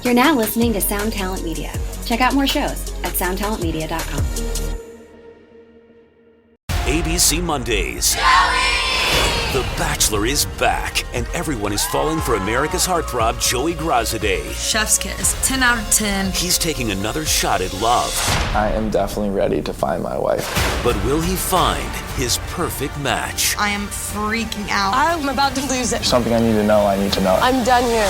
You're now listening to Sound Talent Media. Check out more shows at soundtalentmedia.com. ABC Mondays. The Bachelor is back, and everyone is falling for America's heartthrob, Joey Graziadei. Chef's kiss, 10 out of 10. He's taking another shot at love. I am definitely ready to find my wife. But will he find his perfect match? I am freaking out. I'm about to lose it. There's something I need to know. I'm done here.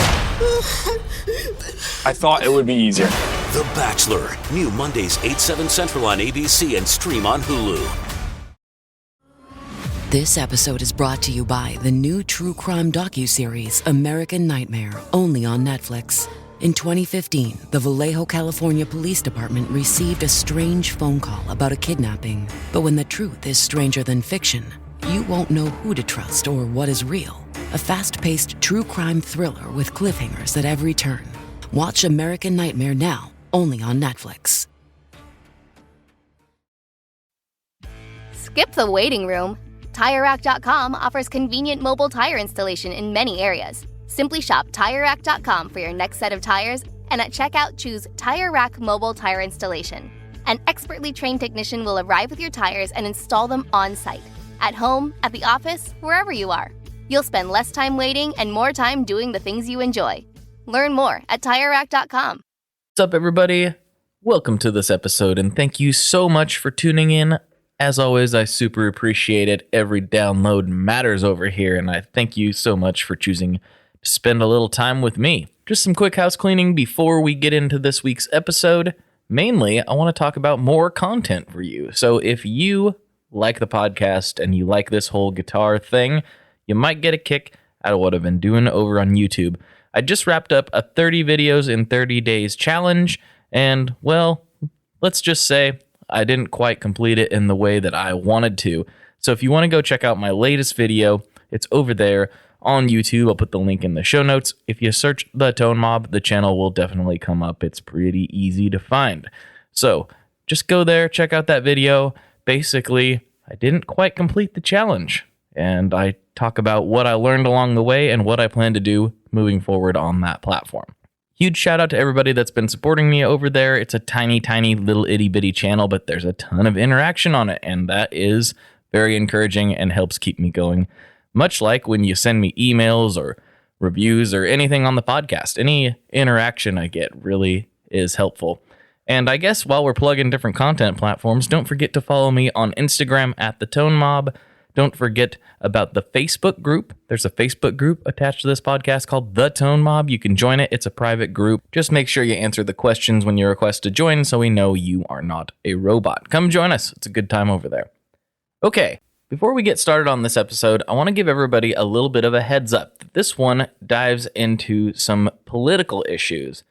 I thought it would be easier. The Bachelor. New Mondays, 8/7 Central on ABC and stream on Hulu. This episode is brought to you by the new true crime docuseries American Nightmare, only on Netflix. In 2015, the Vallejo, California Police Department received a strange phone call about a kidnapping. But when the truth is stranger than fiction, you won't know who to trust or what is real. A fast-paced true crime thriller with cliffhangers at every turn. Watch American Nightmare now, only on Netflix. Skip the waiting room. TireRack.com offers convenient mobile tire installation in many areas. Simply shop TireRack.com for your next set of tires, and at checkout, choose Tire Rack Mobile Tire Installation. An expertly trained technician will arrive with your tires and install them on-site. At home, at the office, wherever you are. You'll spend less time waiting and more time doing the things you enjoy. Learn more at TireRack.com. What's up, everybody? Welcome to this episode, and thank you so much for tuning in. As always, I super appreciate it. Every download matters over here, and I thank you so much for choosing to spend a little time with me. Just some quick house cleaning before we get into this week's episode. Mainly, I want to talk about more content for you. So if you like the podcast and you like this whole guitar thing, you might get a kick out of what I've been doing over on YouTube. I just wrapped up a 30 videos in 30 days challenge, and, well, let's just say I didn't quite complete it in the way that I wanted to. So if you want to go check out my latest video, it's over there on YouTube. I'll put the link in the show notes. If you search The Tone Mob, the channel will definitely come up. It's pretty easy to find. So just go there, check out that video. Basically, I didn't quite complete the challenge, and I talk about what I learned along the way and what I plan to do moving forward on that platform. Huge shout out to everybody that's been supporting me over there. It's a tiny, tiny little itty bitty channel, but there's a ton of interaction on it, and that is very encouraging and helps keep me going. Much like when you send me emails or reviews or anything on the podcast, any interaction I get really is helpful. And I guess while we're plugging different content platforms, don't forget to follow me on Instagram at The Tone Mob. Don't forget about the Facebook group. There's a Facebook group attached to this podcast called The Tone Mob. You can join it. It's a private group. Just make sure you answer the questions when you request to join so we know you are not a robot. Come join us. It's a good time over there. Okay, before we get started on this episode, I want to give everybody a little bit of a heads up. This one dives into some political issues.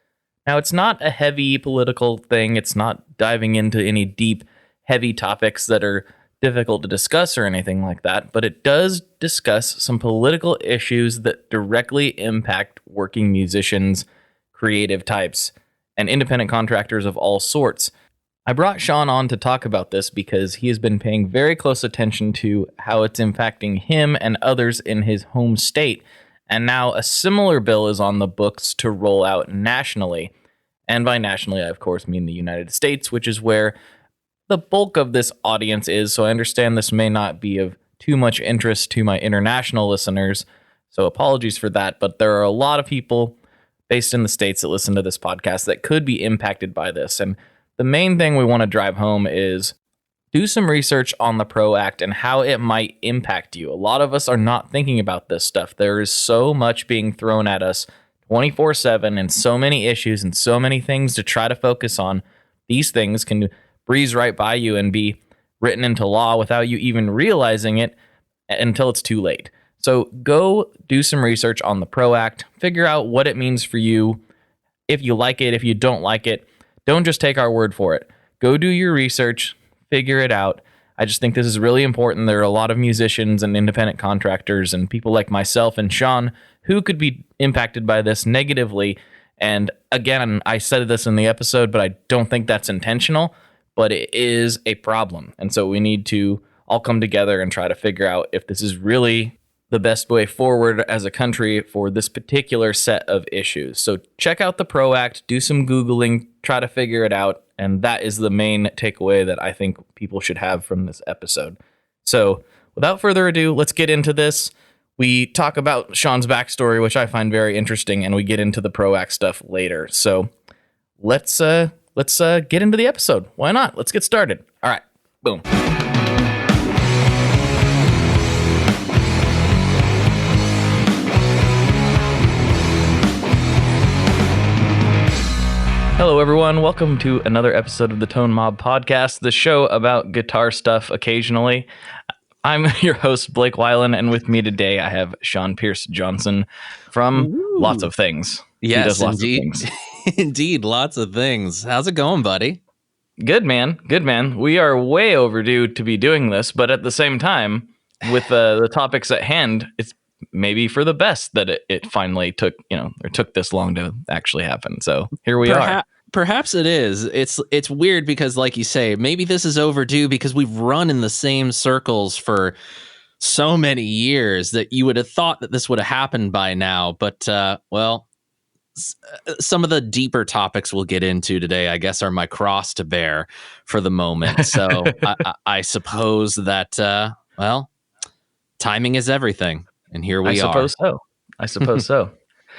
Now, it's not a heavy political thing. It's not diving into any deep, heavy topics that are difficult to discuss or anything like that, but it does discuss some political issues that directly impact working musicians, creative types, and independent contractors of all sorts. I brought Sean on to talk about this because he has been paying very close attention to how it's impacting him and others in his home state, and now a similar bill is on the books to roll out nationally. And by nationally, I of course mean the United States, which is where the bulk of this audience is, so I understand this may not be of too much interest to my international listeners, so apologies for that, but there are a lot of people based in the States that listen to this podcast that could be impacted by this, and the main thing we want to drive home is do some research on the PRO Act and how it might impact you. A lot of us are not thinking about this stuff. There is so much being thrown at us 24/7 and so many issues and so many things to try to focus on. These things can breeze right by you and be written into law without you even realizing it until it's too late. So go do some research on the PRO Act, figure out what it means for you, if you like it, if you don't like it. Don't just take our word for it. Go do your research, figure it out. I just think this is really important. There are a lot of musicians and independent contractors and people like myself and Sean who could be impacted by this negatively. And again, I said this in the episode, but I don't think that's intentional. But it is a problem. And so we need to all come together and try to figure out if this is really the best way forward as a country for this particular set of issues. So check out the PRO Act, do some Googling, try to figure it out. And that is the main takeaway that I think people should have from this episode. So without further ado, let's get into this. We talk about Sean's backstory, which I find very interesting, and we get into the PRO Act stuff later. So let's get into the episode. Why not? Let's get started. All right. Boom. Hello, everyone. Welcome to another episode of the Tone Mob Podcast, the show about guitar stuff occasionally. I'm your host, Blake Weiland, and with me today I have Sean Pierce Johnson from Lots of Things. Yes, he does lots indeed. of things. Indeed, lots of things. How's it going, buddy? Good, man. Good, man. We are way overdue to be doing this, but at the same time, with the topics at hand, it's maybe for the best that it finally took this long to actually happen. So here we are. Perhaps it is. It's weird because, like you say, maybe this is overdue because we've run in the same circles for so many years that you would have thought that this would have happened by now. But, some of the deeper topics we'll get into today, I guess, are my cross to bear for the moment. So I suppose that, timing is everything. And here we are. I suppose so.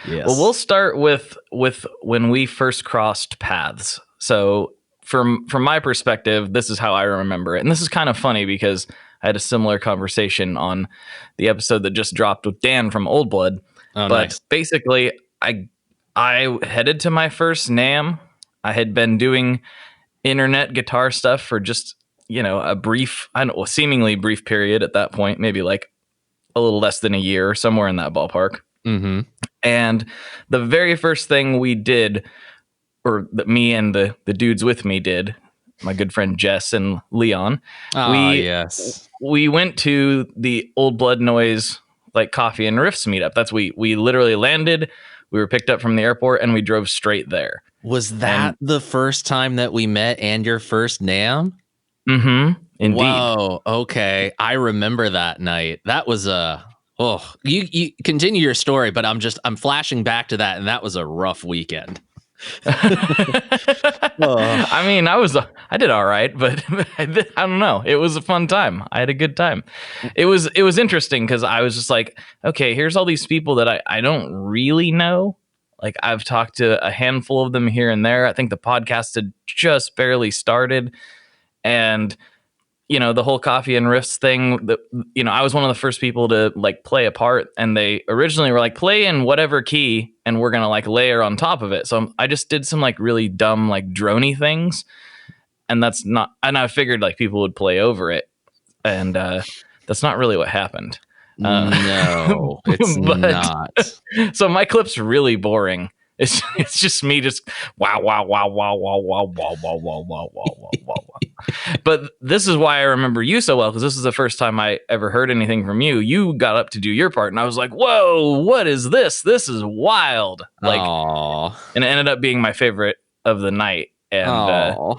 Yes. Well, we'll start with when we first crossed paths. So from my perspective, this is how I remember it. And this is kind of funny because I had a similar conversation on the episode that just dropped with Dan from Old Blood. Oh, but nice. Basically, I headed to my first NAMM. I had been doing internet guitar stuff for just, a brief, seemingly brief period at that point, maybe like a little less than a year, somewhere in that ballpark. Mm-hmm. And the very first thing we did, or that me and the dudes with me did, my good friend Jess and Leon, we went to the Old Blood Noise like coffee and riffs meetup. That's we literally landed, we were picked up from the airport, and we drove straight there. Was that the first time that we met and your first NAMM? Mm-hmm. Indeed. Whoa. Okay. I remember that night. That was you continue your story, but I'm flashing back to that, and that was a rough weekend. I mean, I did all right, but I don't know. It was a fun time. I had a good time. It was interesting because I was just like, okay, here's all these people that I don't really know. Like, I've talked to a handful of them here and there. I think the podcast had just barely started, and the whole coffee and riffs thing, I was one of the first people to like play a part, and they originally were like, play in whatever key and we're going to like layer on top of it. So I just did some like really dumb, like droney things, and and I figured like people would play over it, and that's not really what happened. No, it's not. So my clip's really boring. It's just me just wow. But this is why I remember you so well, because this is the first time I ever heard anything from you. You got up to do your part, and I was like, whoa, what is this? This is wild. Like, aww. And it ended up being my favorite of the night. And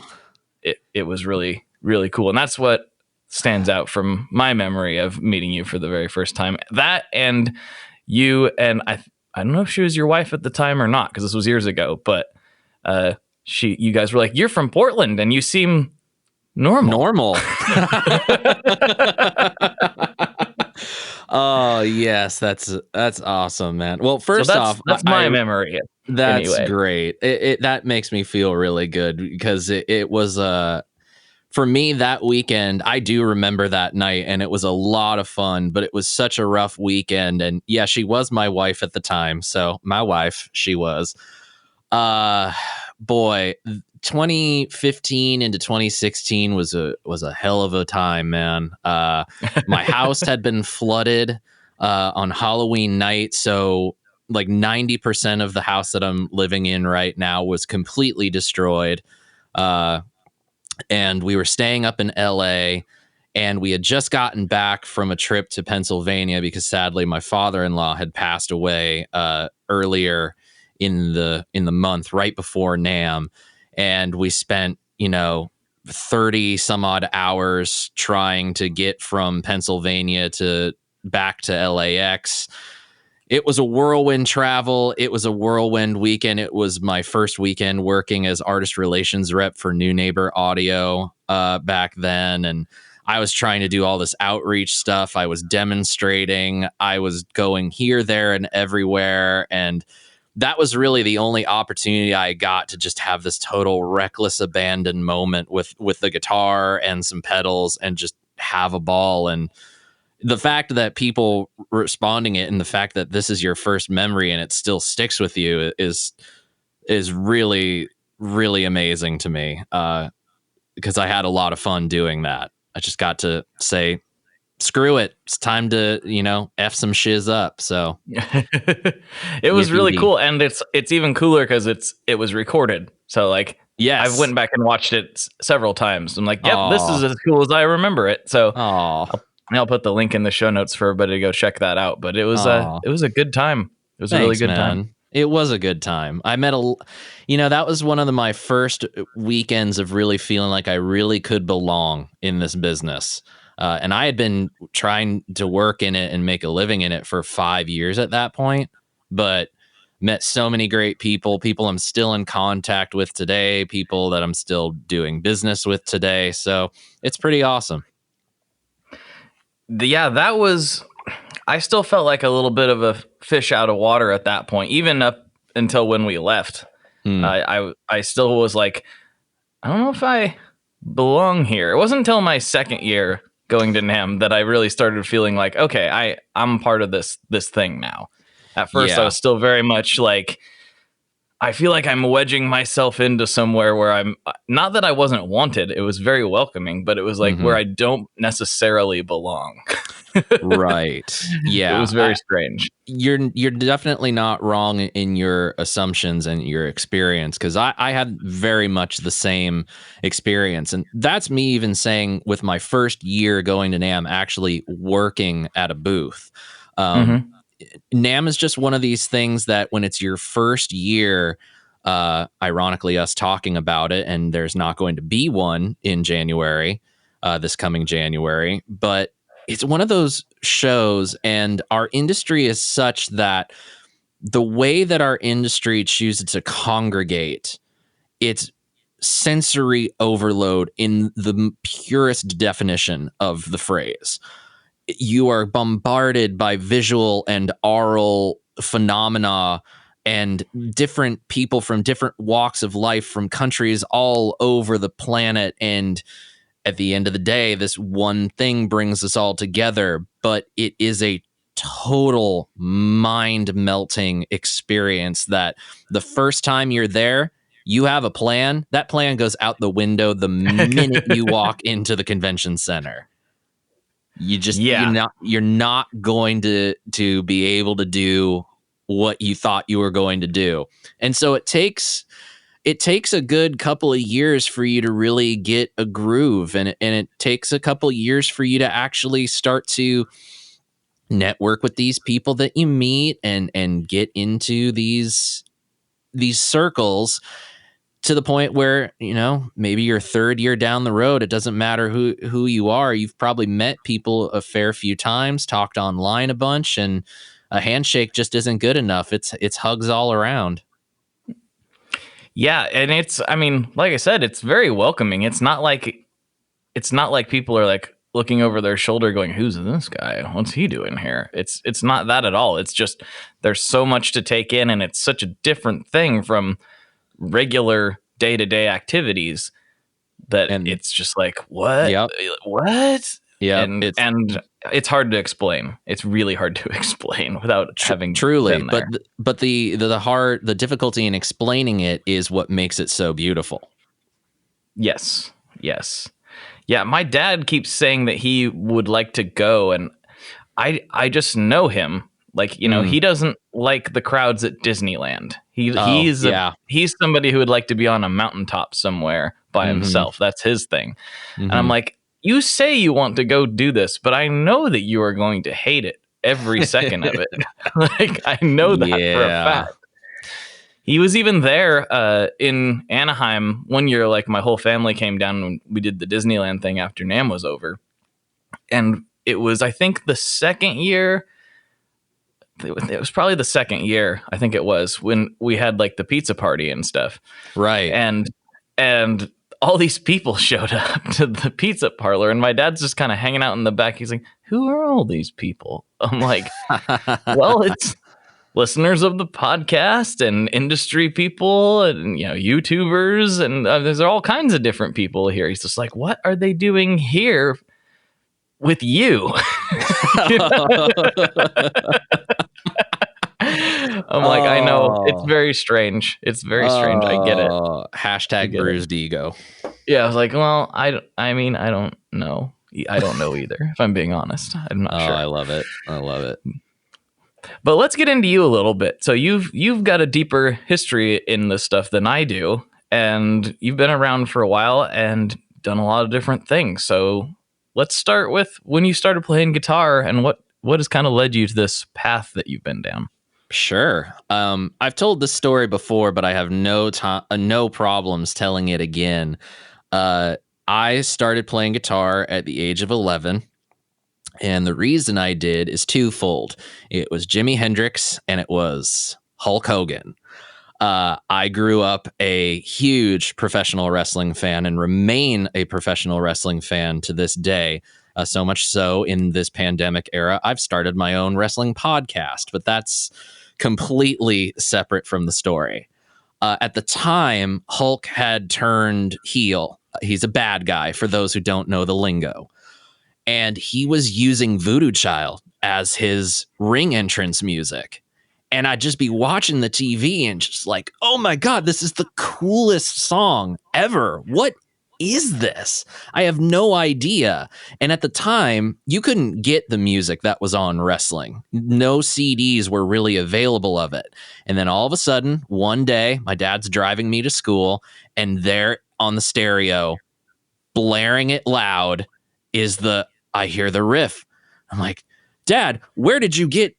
it was really, really cool. And that's what stands out from my memory of meeting you for the very first time. That and you, and I don't know if she was your wife at the time or not, because this was years ago, but you guys were like, you're from Portland and you seem normal. Oh yes, that's awesome, man. Well, first off, that's my memory. That's anyway. Great. It that makes me feel really good because it was for me that weekend. I do remember that night, and it was a lot of fun, but it was such a rough weekend. And yeah, she was my wife at the time, so my wife, she was. Boy, 2015 into 2016 was a hell of a time, man. My house had been flooded on Halloween night, so like 90% of the house that I'm living in right now was completely destroyed. And we were staying up in LA, and we had just gotten back from a trip to Pennsylvania because sadly my father-in-law had passed away earlier in the month, right before NAMM. And we spent, 30 some odd hours trying to get from Pennsylvania to back to LAX. It was a whirlwind travel. It was a whirlwind weekend. It was my first weekend working as artist relations rep for New Neighbor Audio back then. And I was trying to do all this outreach stuff. I was demonstrating. I was going here, there, and everywhere. And that was really the only opportunity I got to just have this total reckless abandon moment with the guitar and some pedals and just have a ball. And the fact that people responding it and the fact that this is your first memory and it still sticks with you is really, really amazing to me. Because I had a lot of fun doing that. I just got to say, screw it. It's time to, F some shiz up. So it was really cool. And it's even cooler because it was recorded. So like, yes, I went back and watched it several times. I'm like, yep, this is as cool as I remember it. So I'll put the link in the show notes for everybody to go check that out. But it was a good time. It was a really good time. It was a good time. I met that was one of my first weekends of really feeling like I really could belong in this business. And I had been trying to work in it and make a living in it for 5 years at that point, but met so many great people I'm still in contact with today, people that I'm still doing business with today. So it's pretty awesome. I still felt like a little bit of a fish out of water at that point, even up until when we left. I still was like, I don't know if I belong here. It wasn't until my second year going to NAMM that I really started feeling like, okay, I'm part of this thing now. At first, I was still very much like, I feel like I'm wedging myself into somewhere where I'm not that I wasn't wanted. It was very welcoming, but it was like where I don't necessarily belong. Right. Yeah. It was very strange. You're definitely not wrong in your assumptions and your experience, because I had very much the same experience. And that's me even saying with my first year going to NAMM, actually working at a booth. NAMM is just one of these things that when it's your first year, ironically us talking about it, and there's not going to be one in January, this coming January, but it's one of those shows, and our industry is such that the way that our industry chooses to congregate, it's sensory overload in the purest definition of the phrase. You are bombarded by visual and aural phenomena and different people from different walks of life from countries all over the planet. And at the end of the day, this one thing brings us all together, but it is a total mind-melting experience that the first time you're there, you have a plan. That plan goes out the window the minute you walk into the convention center. You just you're not going to be able to do what you thought you were going to do. And so it takes a good couple of years for you to really get a groove, and it takes a couple of years for you to actually start to network with these people that you meet and get into these circles, to the point where, maybe your third year down the road, it doesn't matter who you are. You've probably met people a fair few times, talked online a bunch, and a handshake just isn't good enough. It's hugs all around. Yeah, and like I said, it's very welcoming. It's not like people are like looking over their shoulder going, who's this guy? What's he doing here? It's not that at all. It's just there's so much to take in, and it's such a different thing from regular day-to-day activities that it's just like, what? Yep. What? Yeah. And it's hard to explain. It's really hard to explain without having truly. been there. But the difficulty in explaining it is what makes it so beautiful. Yes. Yeah, my dad keeps saying that he would like to go, and I just know him. Like, he doesn't like the crowds at Disneyland. He's somebody who would like to be on a mountaintop somewhere by himself. That's his thing. And I'm like, you say you want to go do this, but I know that you are going to hate it every second of it. Like, I know that for a fact. He was even there in Anaheim one year. Like, my whole family came down when we did the Disneyland thing after NAMM was over. And it was, I think, the second year. It was probably the second year, I think it was, when we had like the pizza party and stuff. Right. And all these people showed up to the pizza parlor, and my dad's just kind of hanging out in the back. He's like, who are all these people? I'm like, well, it's listeners of the podcast and industry people and, YouTubers. And there's all kinds of different people here. He's just like, what are they doing here with you? I'm like, I know, it's very strange. It's very strange. I get it. Hashtag bruised ego. Yeah, I was like, well, I don't know. I don't know either, if I'm being honest. I'm not sure. I love it. But let's get into you a little bit. So you've got a deeper history in this stuff than I do, and you've been around for a while and done a lot of different things. So let's start with when you started playing guitar and what has kind of led you to this path that you've been down. Sure. I've told this story before, but I have no problems telling it again. I started playing guitar at the age of 11, and the reason I did is twofold. It was Jimi Hendrix and it was Hulk Hogan. I grew up a huge professional wrestling fan and remain a professional wrestling fan to this day. So much so in this pandemic era, I've started my own wrestling podcast, but that's completely separate from the story. At the time, Hulk had turned heel. He's a bad guy for those who don't know the lingo. And he was using Voodoo Child as his ring entrance music. And I'd just be watching the TV and just like, oh my God, this is the coolest song ever. What is this? I have no idea. And at the time, you couldn't get the music that was on wrestling. No CDs were really available of it. And then all of a sudden, one day, my dad's driving me to school, and there on the stereo, blaring it loud, is I hear the riff. I'm like, Dad, where did you get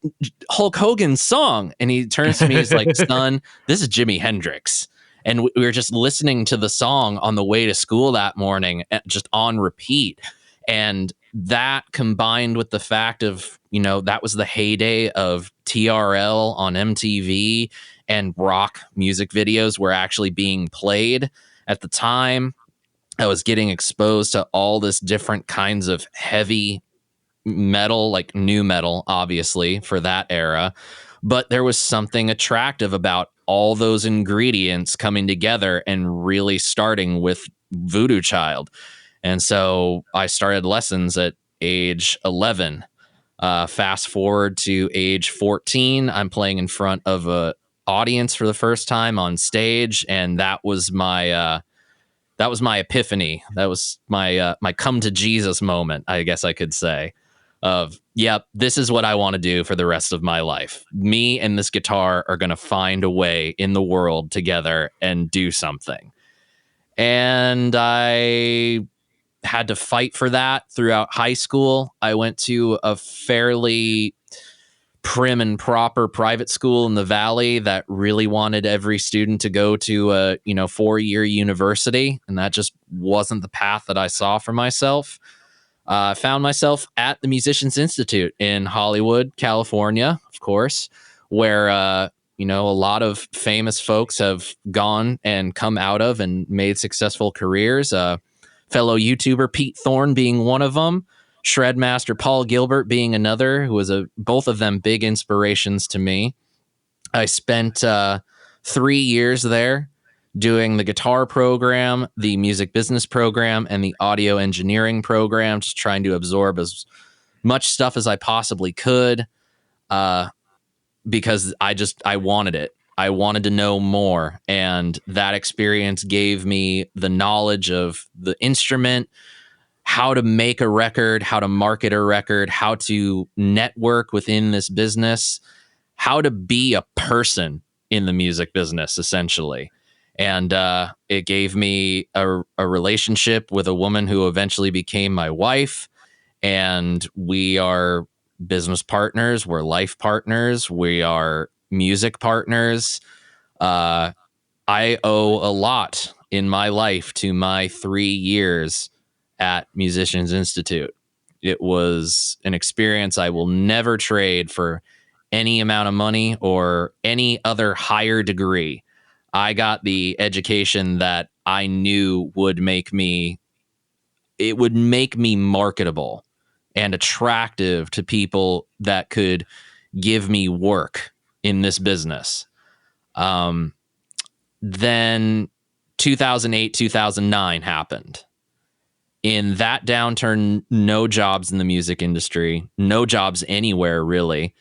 Hulk Hogan's song? And he turns to me, he's like, son, this is Jimi Hendrix. And we were just listening to the song on the way to school that morning, just on repeat. And that combined with the fact of, that was the heyday of TRL on MTV, and rock music videos were actually being played at the time. I was getting exposed to all this different kinds of heavy metal, like nu metal, obviously, for that era. But there was something attractive about all those ingredients coming together and really starting with Voodoo Child. And so I started lessons at age 11. Fast forward to age 14, I'm playing in front of an audience for the first time on stage, and that was my epiphany. That was my come to Jesus moment, I guess I could say. Of, yep, this is what I want to do for the rest of my life. Me and this guitar are going to find a way in the world together and do something. And I had to fight for that throughout high school. I went to a fairly prim and proper private school in the Valley that really wanted every student to go to a 4-year university. And that just wasn't the path that I saw for myself. I found myself at the Musicians Institute in Hollywood, California, of course, where, a lot of famous folks have gone and come out of and made successful careers. Fellow YouTuber Pete Thorne being one of them, Shredmaster Paul Gilbert being another, who was both of them big inspirations to me. I spent 3 years there, doing the guitar program, the music business program, and the audio engineering program, just trying to absorb as much stuff as I possibly could, because I wanted it. I wanted to know more, and that experience gave me the knowledge of the instrument, how to make a record, how to market a record, how to network within this business, how to be a person in the music business, essentially. And it gave me a relationship with a woman who eventually became my wife. And we are business partners. We're life partners. We are music partners. I owe a lot in my life to my 3 years at Musicians Institute. It was an experience I will never trade for any amount of money or any other higher degree. I got the education that I knew would make me marketable and attractive to people that could give me work in this business. Then 2008, 2009 happened. In that downturn, no jobs in the music industry, no jobs anywhere really.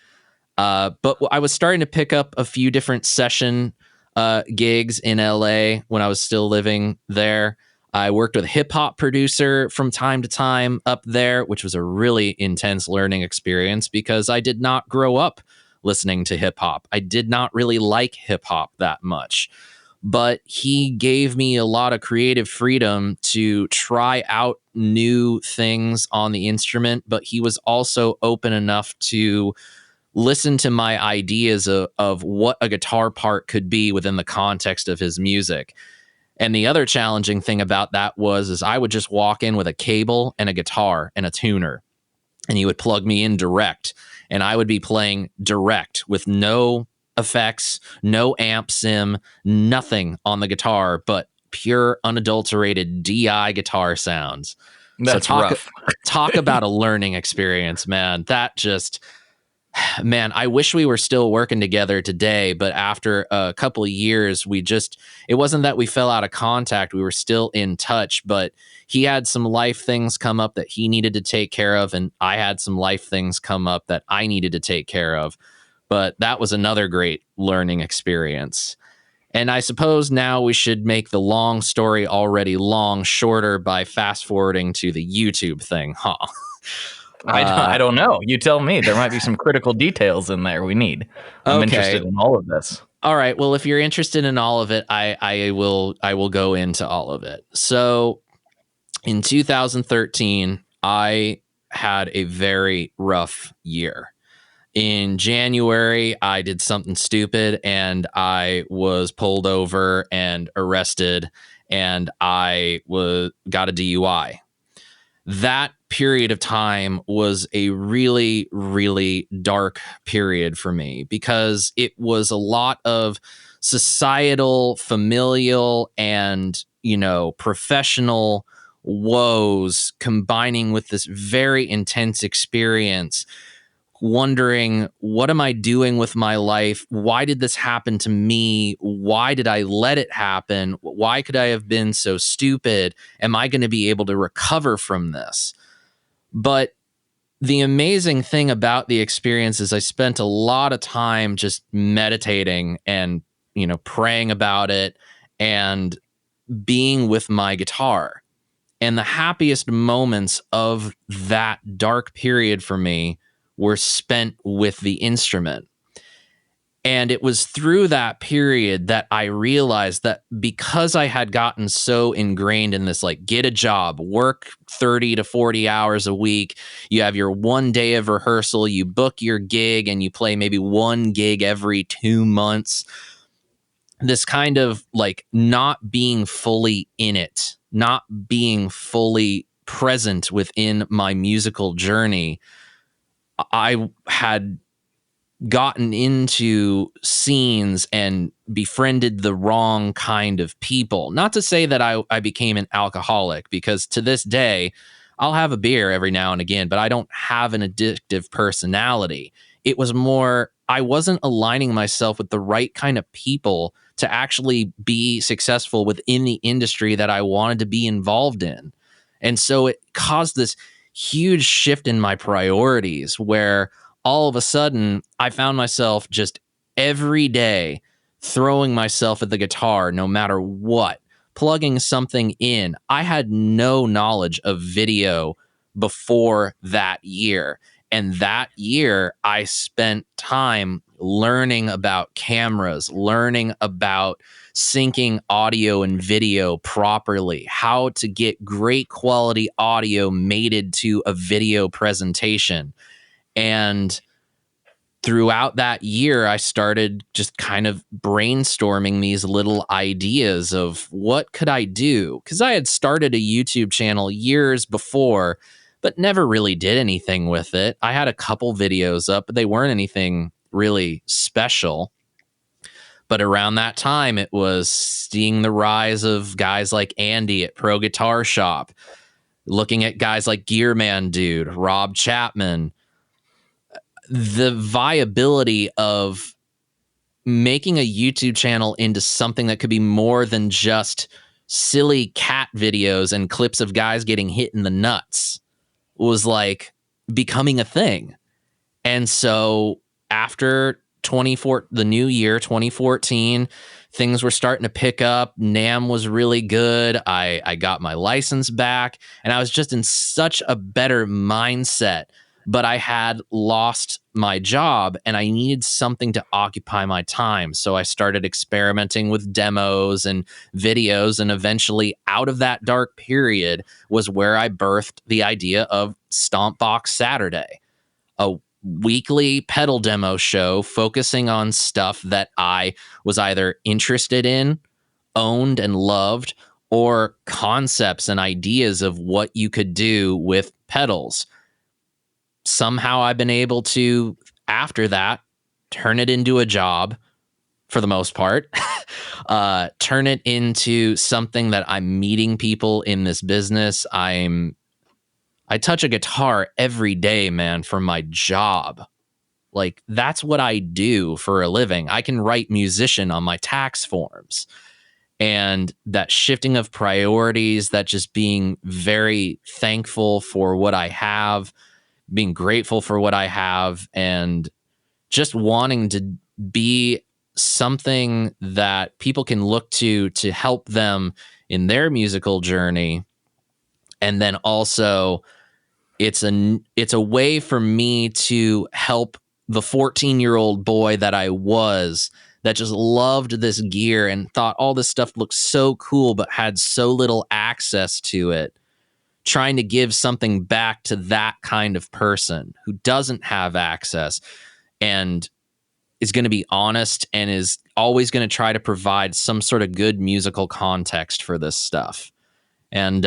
But I was starting to pick up a few different session gigs in LA when I was still living there. I worked with a hip hop producer from time to time up there, which was a really intense learning experience because I did not grow up listening to hip hop. I did not really like hip hop that much, but he gave me a lot of creative freedom to try out new things on the instrument, but he was also open enough to listen to my ideas of what a guitar part could be within the context of his music. And the other challenging thing about that is I would just walk in with a cable and a guitar and a tuner, and he would plug me in direct, and I would be playing direct with no effects, no amp sim, nothing on the guitar, but pure unadulterated DI guitar sounds. That's rough. Talk about a learning experience, man. Man, I wish we were still working together today, but after a couple of years, it wasn't that we fell out of contact. We were still in touch, but he had some life things come up that he needed to take care of, and I had some life things come up that I needed to take care of. But that was another great learning experience. And I suppose now we should make the long story already long shorter by fast forwarding to the YouTube thing, huh? I don't know. You tell me. There might be some critical details in there we need. I'm interested in all of this. All right. Well, if you're interested in all of it, I will go into all of it. So in 2013, I had a very rough year. In January, I did something stupid and I was pulled over and arrested, and I got a DUI. That period of time was a really, really dark period for me because it was a lot of societal, familial, and, professional woes combining with this very intense experience, wondering, what am I doing with my life? Why did this happen to me? Why did I let it happen? Why could I have been so stupid? Am I going to be able to recover from this? But the amazing thing about the experience is I spent a lot of time just meditating and, praying about it and being with my guitar. And the happiest moments of that dark period for me were spent with the instrument. And it was through that period that I realized that because I had gotten so ingrained in this, get a job, work 30 to 40 hours a week, you have your one day of rehearsal, you book your gig, and you play maybe one gig every 2 months. This kind of not being fully in it, not being fully present within my musical journey, I had gotten into scenes and befriended the wrong kind of people. Not to say that I became an alcoholic, because to this day, I'll have a beer every now and again, but I don't have an addictive personality. It was more, I wasn't aligning myself with the right kind of people to actually be successful within the industry that I wanted to be involved in. And so it caused this huge shift in my priorities where all of a sudden I found myself just every day throwing myself at the guitar, no matter what, plugging something in. I had no knowledge of video before that year. And that year I spent time learning about cameras, learning about syncing audio and video properly, how to get great quality audio mated to a video presentation. And throughout that year, I started just kind of brainstorming these little ideas of what could I do? Because I had started a YouTube channel years before, but never really did anything with it. I had a couple videos up, but they weren't anything really special. But around that time, it was seeing the rise of guys like Andy at Pro Guitar Shop, looking at guys like Gearman Dude, Rob Chapman, the viability of making a YouTube channel into something that could be more than just silly cat videos and clips of guys getting hit in the nuts was like becoming a thing. And so after the new year, 2014, things were starting to pick up. NAMM was really good. I got my license back, and I was just in such a better mindset. But I had lost my job, and I needed something to occupy my time. So I started experimenting with demos and videos, and eventually out of that dark period was where I birthed the idea of Stompbox Saturday, a weekly pedal demo show focusing on stuff that I was either interested in, owned and loved, or concepts and ideas of what you could do with pedals. Somehow I've been able to, after that, turn it into a job for the most part, turn it into something that I'm meeting people in this business. I touch a guitar every day, man, for my job. Like, that's what I do for a living. I can write musician on my tax forms. And that shifting of priorities, that just being very thankful for what I have, being grateful for what I have, and just wanting to be something that people can look to help them in their musical journey. And then also it's a way for me to help the 14-year-old boy that I was, that just loved this gear and thought all this stuff looked so cool, but had so little access to it, trying to give something back to that kind of person who doesn't have access and is going to be honest and is always going to try to provide some sort of good musical context for this stuff. And,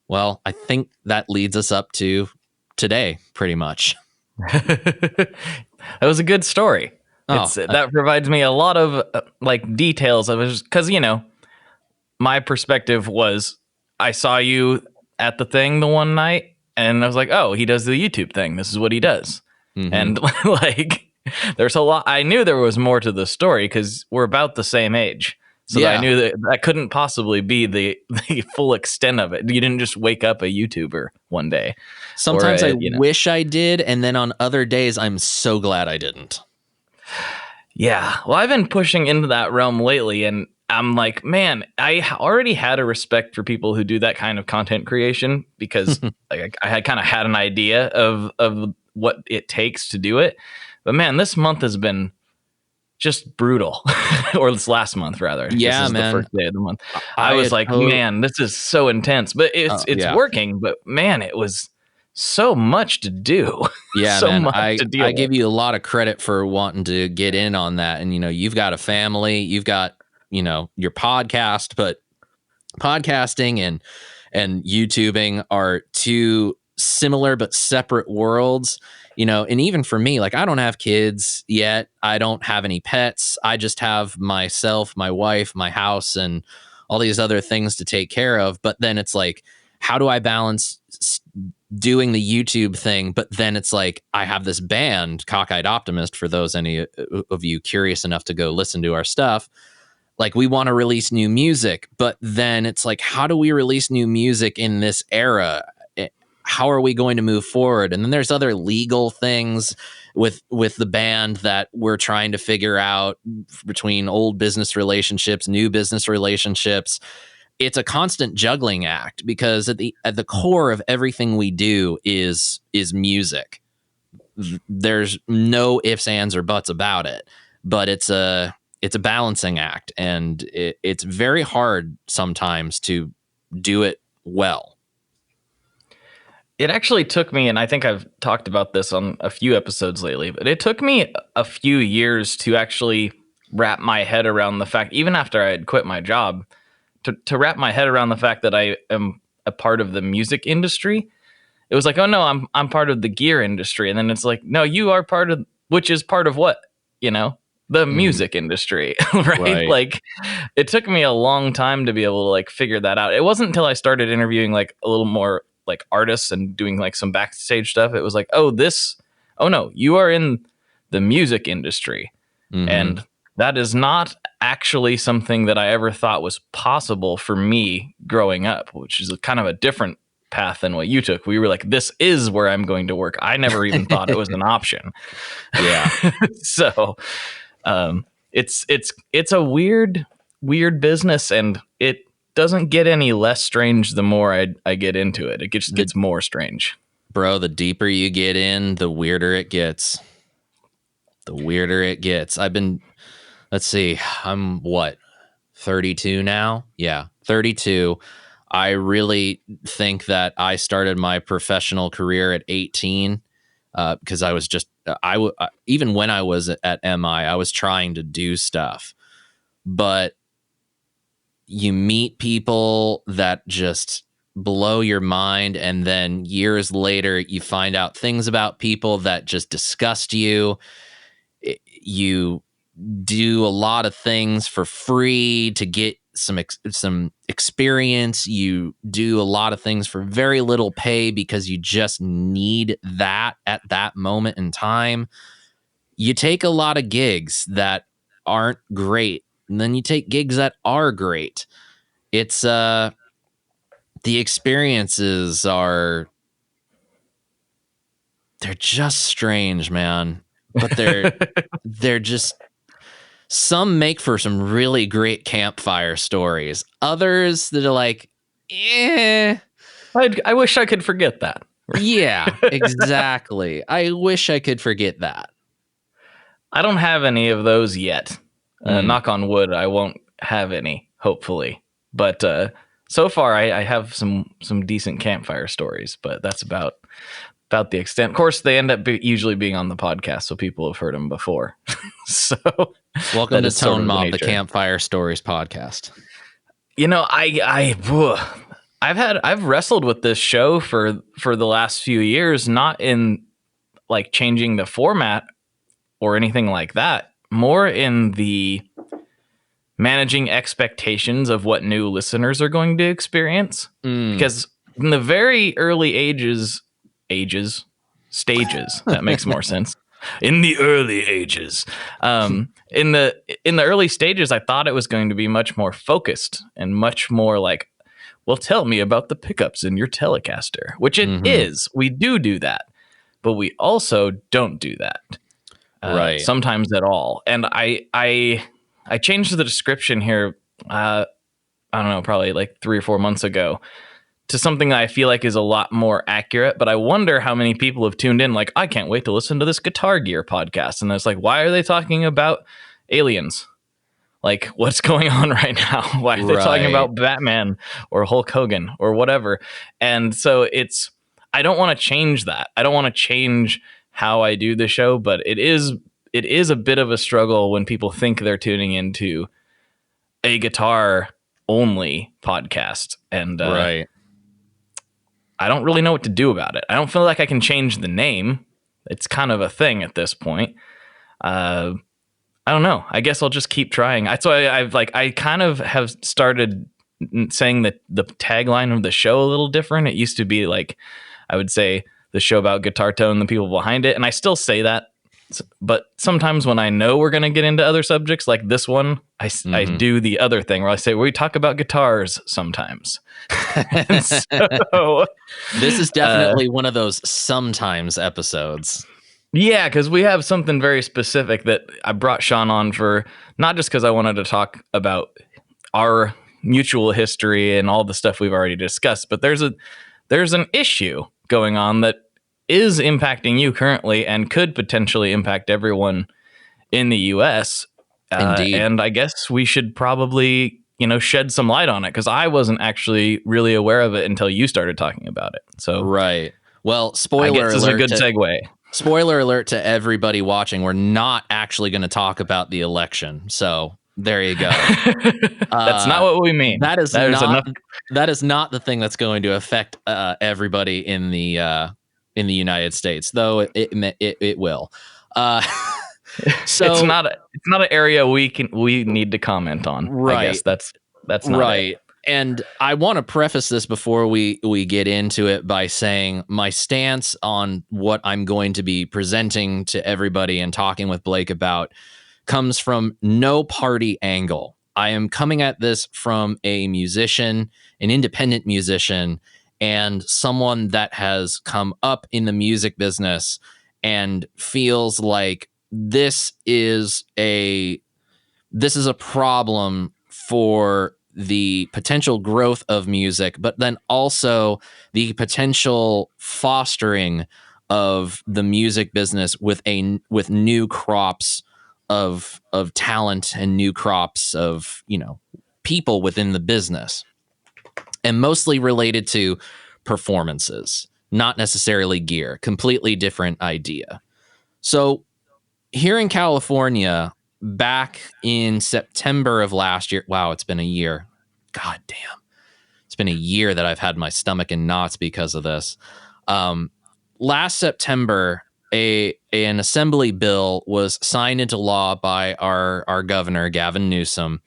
well, I think that leads us up to today, pretty much. That was a good story. That provides me a lot of details of it, because, my perspective was I saw you at the thing the one night, and I was like, oh, he does the YouTube thing. This is what he does. Mm-hmm. And there's a lot. I knew there was more to the story because we're about the same age. So I knew that couldn't possibly be the full extent of it. You didn't just wake up a YouTuber one day. Sometimes I wish I did. And then on other days, I'm so glad I didn't. Yeah. Well, I've been pushing into that realm lately, and I'm like, man, I already had a respect for people who do that kind of content creation because I had kind of had an idea of what it takes to do it. But man, this month has been just brutal. Or this last month, rather. Yeah, this is man. The first day of the month. I was like, man, this is so intense. But it's working. But man, it was so much to do. Yeah, so man. much to deal I with. give you a lot of credit for wanting to get in on that. And, you've got a family, you've got, your podcast, but podcasting and YouTubing are two similar but separate worlds. And even for me, I don't have kids yet. I don't have any pets. I just have myself, my wife, my house, and all these other things to take care of. But then it's like, how do I balance doing the YouTube thing? But then it's like, I have this band, Cockeyed Optimist, for those any of you curious enough to go listen to our stuff. We want to release new music, but then it's like, how do we release new music in this era? How are we going to move forward? And then there's other legal things with the band that we're trying to figure out between old business relationships, new business relationships. It's a constant juggling act because at the core of everything we do is music. There's no ifs, ands, or buts about it, but it's a balancing act, and it's very hard sometimes to do it well. It actually took me, and I think I've talked about this on a few episodes lately, but it took me a few years to actually wrap my head around the fact, even after I had quit my job, to wrap my head around the fact that I am a part of the music industry it was like, oh no, I'm part of the gear industry. And then it's like, no, you are part of, which is part of what, the music industry, right? Like, it took me a long time to be able to like figure that out. It wasn't until I started interviewing like a little more like artists and doing like some backstage stuff. It was like, oh no, you are in the music industry. And that is not actually something that I ever thought was possible for me growing up, which is kind of a different path than what you took. We were like, this is where I'm going to work. I never even thought it was an option. Yeah. So it's a weird business, and it doesn't get any less strange the more I get into it. It just gets more strange. Bro, the deeper you get in, the weirder it gets. Let's see, I'm 32 now? Yeah, 32. I really think that I started my professional career at 18 because I was just, even when I was at MI, I was trying to do stuff. But you meet people that just blow your mind, and then years later, you find out things about people that just disgust you. You do a lot of things for free to get some experience. You do a lot of things for very little pay because you just need that at that moment in time. You take a lot of gigs that aren't great, and then you take gigs that are great. It's the experiences they're just strange, man. But they're just, some make for some really great campfire stories. Others that are like, I wish I could forget that. Yeah, exactly. I wish I could forget that. I don't have any of those yet. Knock on wood, I won't have any, hopefully. But so far, I have some decent campfire stories, but that's about the extent. Of course, they end up usually being on the podcast, so people have heard them before. So, welcome to Tone Mob, the Campfire Stories podcast. I've wrestled with this show for the last few years, not in like changing the format or anything like that, more in the managing expectations of what new listeners are going to experience. Because in the very early stages, that makes more sense. In the early ages, in the early stages, I thought it was going to be much more focused and much more like, well, tell me about the pickups in your Telecaster, which it is. We do that, but we also don't do that, right? Sometimes at all. And I changed the description here. I don't know, probably like 3 or 4 months ago, to something that I feel like is a lot more accurate, but I wonder how many people have tuned in like, I can't wait to listen to this Guitar Gear podcast. And it's like, why are they talking about aliens? Like, what's going on right now? Why are they talking about Batman or Hulk Hogan or whatever? And so I don't want to change that. I don't want to change how I do the show, but it is a bit of a struggle when people think they're tuning into a guitar only podcast. And I don't really know what to do about it. I don't feel like I can change the name. It's kind of a thing at this point. I don't know. I guess I'll just keep trying. That's why I kind of have started saying that the tagline of the show a little different. It used to be like, I would say the show about Guitar Tone, the people behind it. And I still say that. But sometimes when I know we're going to get into other subjects like this one, I do the other thing where I say, we talk about guitars sometimes. So this is definitely one of those sometimes episodes. Yeah, because we have something very specific that I brought Sean on for, not just because I wanted to talk about our mutual history and all the stuff we've already discussed, but there's an issue going on that is impacting you currently and could potentially impact everyone in the U.S. Indeed. And I guess we should probably, shed some light on it, because I wasn't actually really aware of it until you started talking about it. So right. Well, spoiler alert. This is a good segue. Spoiler alert to everybody watching. We're not actually going to talk about the election. So There you go. That's not what we mean. That is There's not. enough. That is not the thing that's going to affect everybody in the United States, though it will. So It's not an area we need to comment on. Right. I guess that's not right. it. And I want to preface this before we get into it by saying my stance on what I'm going to be presenting to everybody and talking with Blake about comes from no party angle. I am coming at this from a musician, an independent musician, and someone that has come up in the music business and feels like this is a problem for the potential growth of music, but then also the potential fostering of the music business with new crops of talent and new crops of, people within the business, and mostly related to performances, not necessarily gear. Completely different idea. So here in California, back in September of last year, wow, it's been a year. God damn. It's been a year that I've had my stomach in knots because of this. Last September, an assembly bill was signed into law by our governor, Gavin Newsom,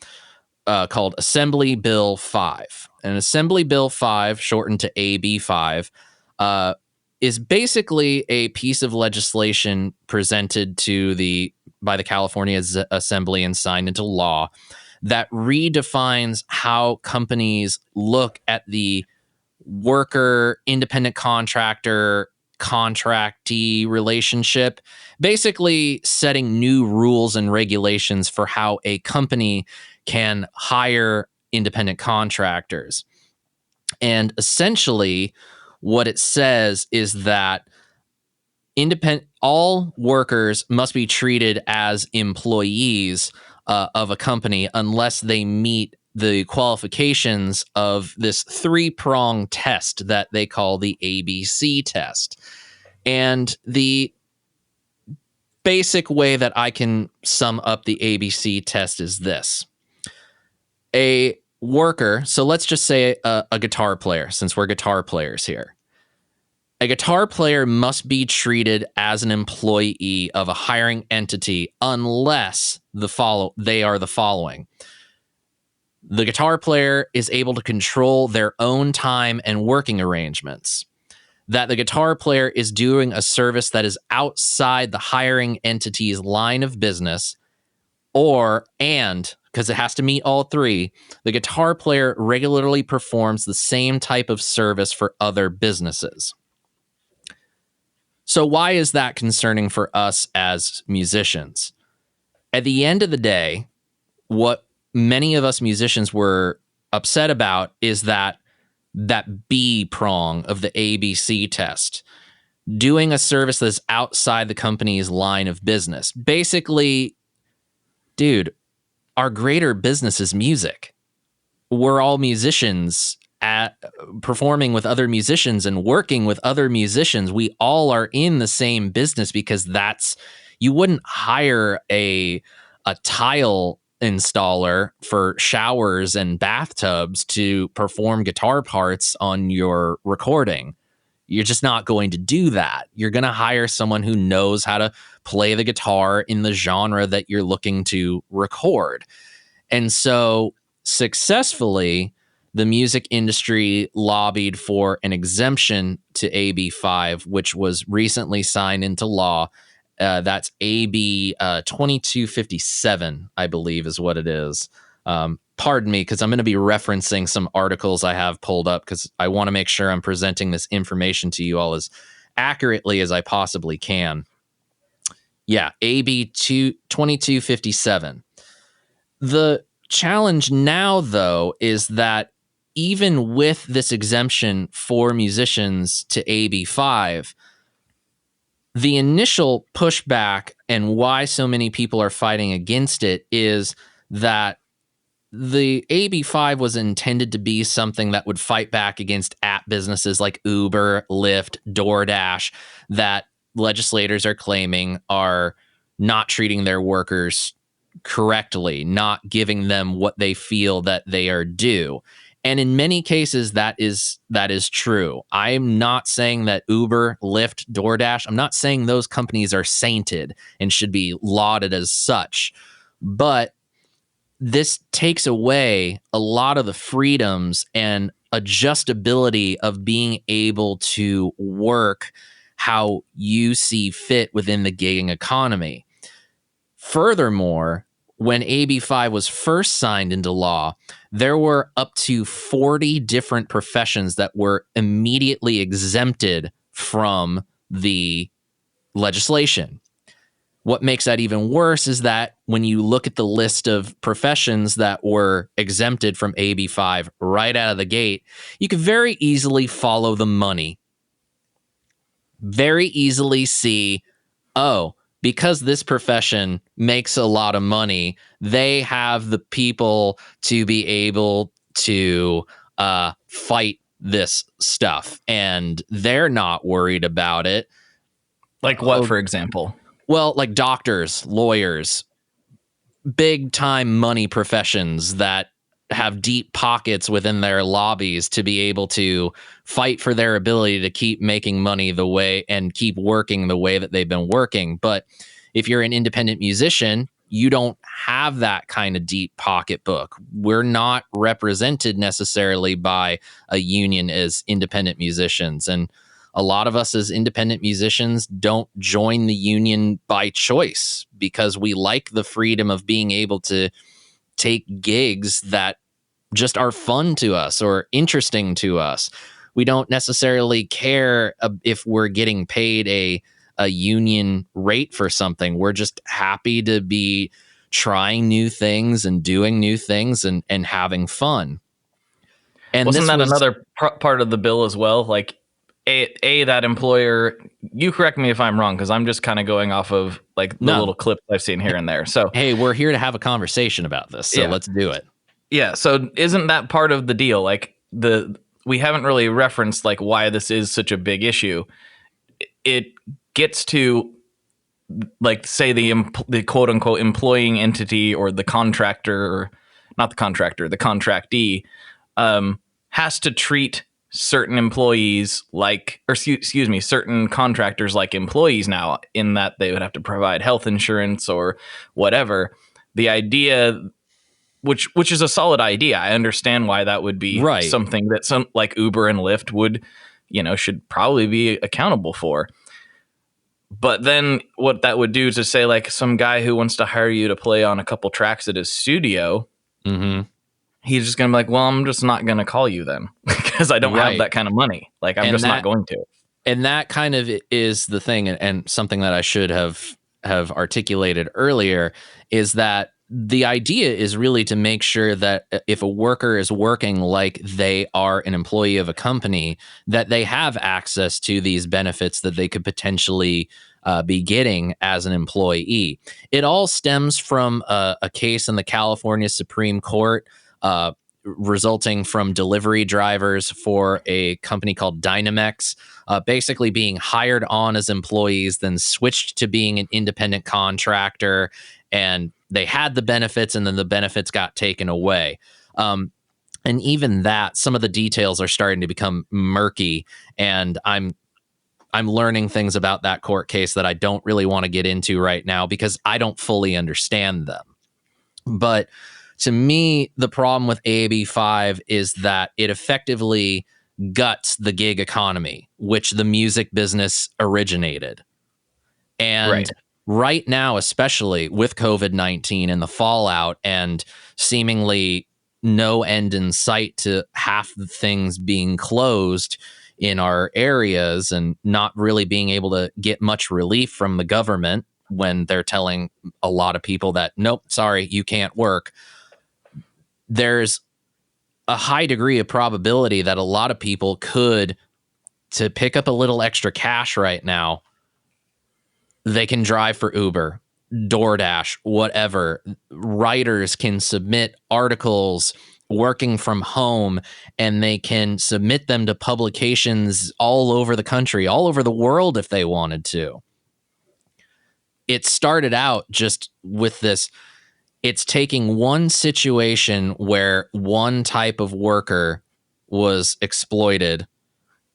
called Assembly Bill 5. And Assembly Bill 5, shortened to AB5, is basically a piece of legislation presented by the California Assembly and signed into law that redefines how companies look at the worker, independent contractor, contractee relationship, basically setting new rules and regulations for how a company can hire independent contractors. And essentially, what it says is that all workers must be treated as employees of a company unless they meet the qualifications of this 3-prong test that they call the ABC test. And the basic way that I can sum up the ABC test is this. A worker, so let's just say a guitar player, since we're guitar players here. A guitar player must be treated as an employee of a hiring entity unless they are the following. The guitar player is able to control their own time and working arrangements. That the guitar player is doing a service that is outside the hiring entity's line of business, because it has to meet all three, the guitar player regularly performs the same type of service for other businesses. So why is that concerning for us as musicians? At the end of the day, what many of us musicians were upset about is that B prong of the ABC test, doing a service that's outside the company's line of business. Basically, dude, our greater business is music. We're all musicians performing with other musicians and working with other musicians. We all are in the same business because you wouldn't hire a tile installer for showers and bathtubs to perform guitar parts on your recording. You're just not going to do that. You're going to hire someone who knows how to play the guitar in the genre that you're looking to record. And so successfully, the music industry lobbied for an exemption to AB5, which was recently signed into law. That's AB 2257, I believe is what it is. Pardon me, because I'm going to be referencing some articles I have pulled up because I want to make sure I'm presenting this information to you all as accurately as I possibly can. Yeah, AB 2257. The challenge now, though, is that even with this exemption for musicians to AB5, the initial pushback and why so many people are fighting against it is that the AB5 was intended to be something that would fight back against app businesses like Uber, Lyft, DoorDash that legislators are claiming are not treating their workers correctly, not giving them what they feel that they are due. And in many cases, that is true. I'm not saying that Uber, Lyft, DoorDash, I'm not saying those companies are sainted and should be lauded as such. But this takes away a lot of the freedoms and adjustability of being able to work how you see fit within the gigging economy. Furthermore, when AB5 was first signed into law, there were up to 40 different professions that were immediately exempted from the legislation. What makes that even worse is that when you look at the list of professions that were exempted from AB5 right out of the gate, you could very easily follow the money. Very easily see, oh, because this profession makes a lot of money, they have the people to be able to fight this stuff, and they're not worried about it. Like what, for example? Well, like doctors, lawyers, big time money professions that have deep pockets within their lobbies to be able to fight for their ability to keep making money the way and keep working the way that they've been working. But if you're an independent musician, you don't have that kind of deep pocketbook. We're not represented necessarily by a union as independent musicians. And a lot of us as independent musicians don't join the union by choice because we like the freedom of being able to take gigs that just are fun to us or interesting to us. We don't necessarily care if we're getting paid a union rate for something. We're just happy to be trying new things and doing new things and having fun. And wasn't that another part of the bill as well? Like that employer, you correct me if I'm wrong, because I'm just kind of going off of like the little clips I've seen here and there. So hey, we're here to have a conversation about this, so let's do it. Yeah. So isn't that part of the deal? Like we haven't really referenced like why this is such a big issue. It gets to like say the quote unquote employing entity or the contractor, or not the contractor, the contractee has to treat certain employees like, or excuse me, certain contractors like employees now, in that they would have to provide health insurance or whatever. The idea, which is a solid idea. I understand why that would be something that some like Uber and Lyft would, should probably be accountable for. But then what that would do is to say like some guy who wants to hire you to play on a couple tracks at his studio, he's just going to be like, well, I'm just not going to call you then because I don't have that kind of money. Like I'm just not going to. And that kind of is the thing. And something that I should have articulated earlier is that the idea is really to make sure that if a worker is working like they are an employee of a company, that they have access to these benefits that they could potentially be getting as an employee. It all stems from a case in the California Supreme Court resulting from delivery drivers for a company called Dynamex, basically being hired on as employees, then switched to being an independent contractor, and they had the benefits and then the benefits got taken away. And even that, some of the details are starting to become murky, and I'm learning things about that court case that I don't really want to get into right now because I don't fully understand them. But to me, the problem with AB5 is that it effectively guts the gig economy, which the music business originated. And right now, especially with COVID-19 and the fallout and seemingly no end in sight to half the things being closed in our areas and not really being able to get much relief from the government when they're telling a lot of people that, nope, sorry, you can't work. There's a high degree of probability that a lot of people could, to pick up a little extra cash right now, they can drive for Uber, DoorDash, whatever. Writers can submit articles working from home, and they can submit them to publications all over the country, all over the world if they wanted to. It started out just with this, it's taking one situation where one type of worker was exploited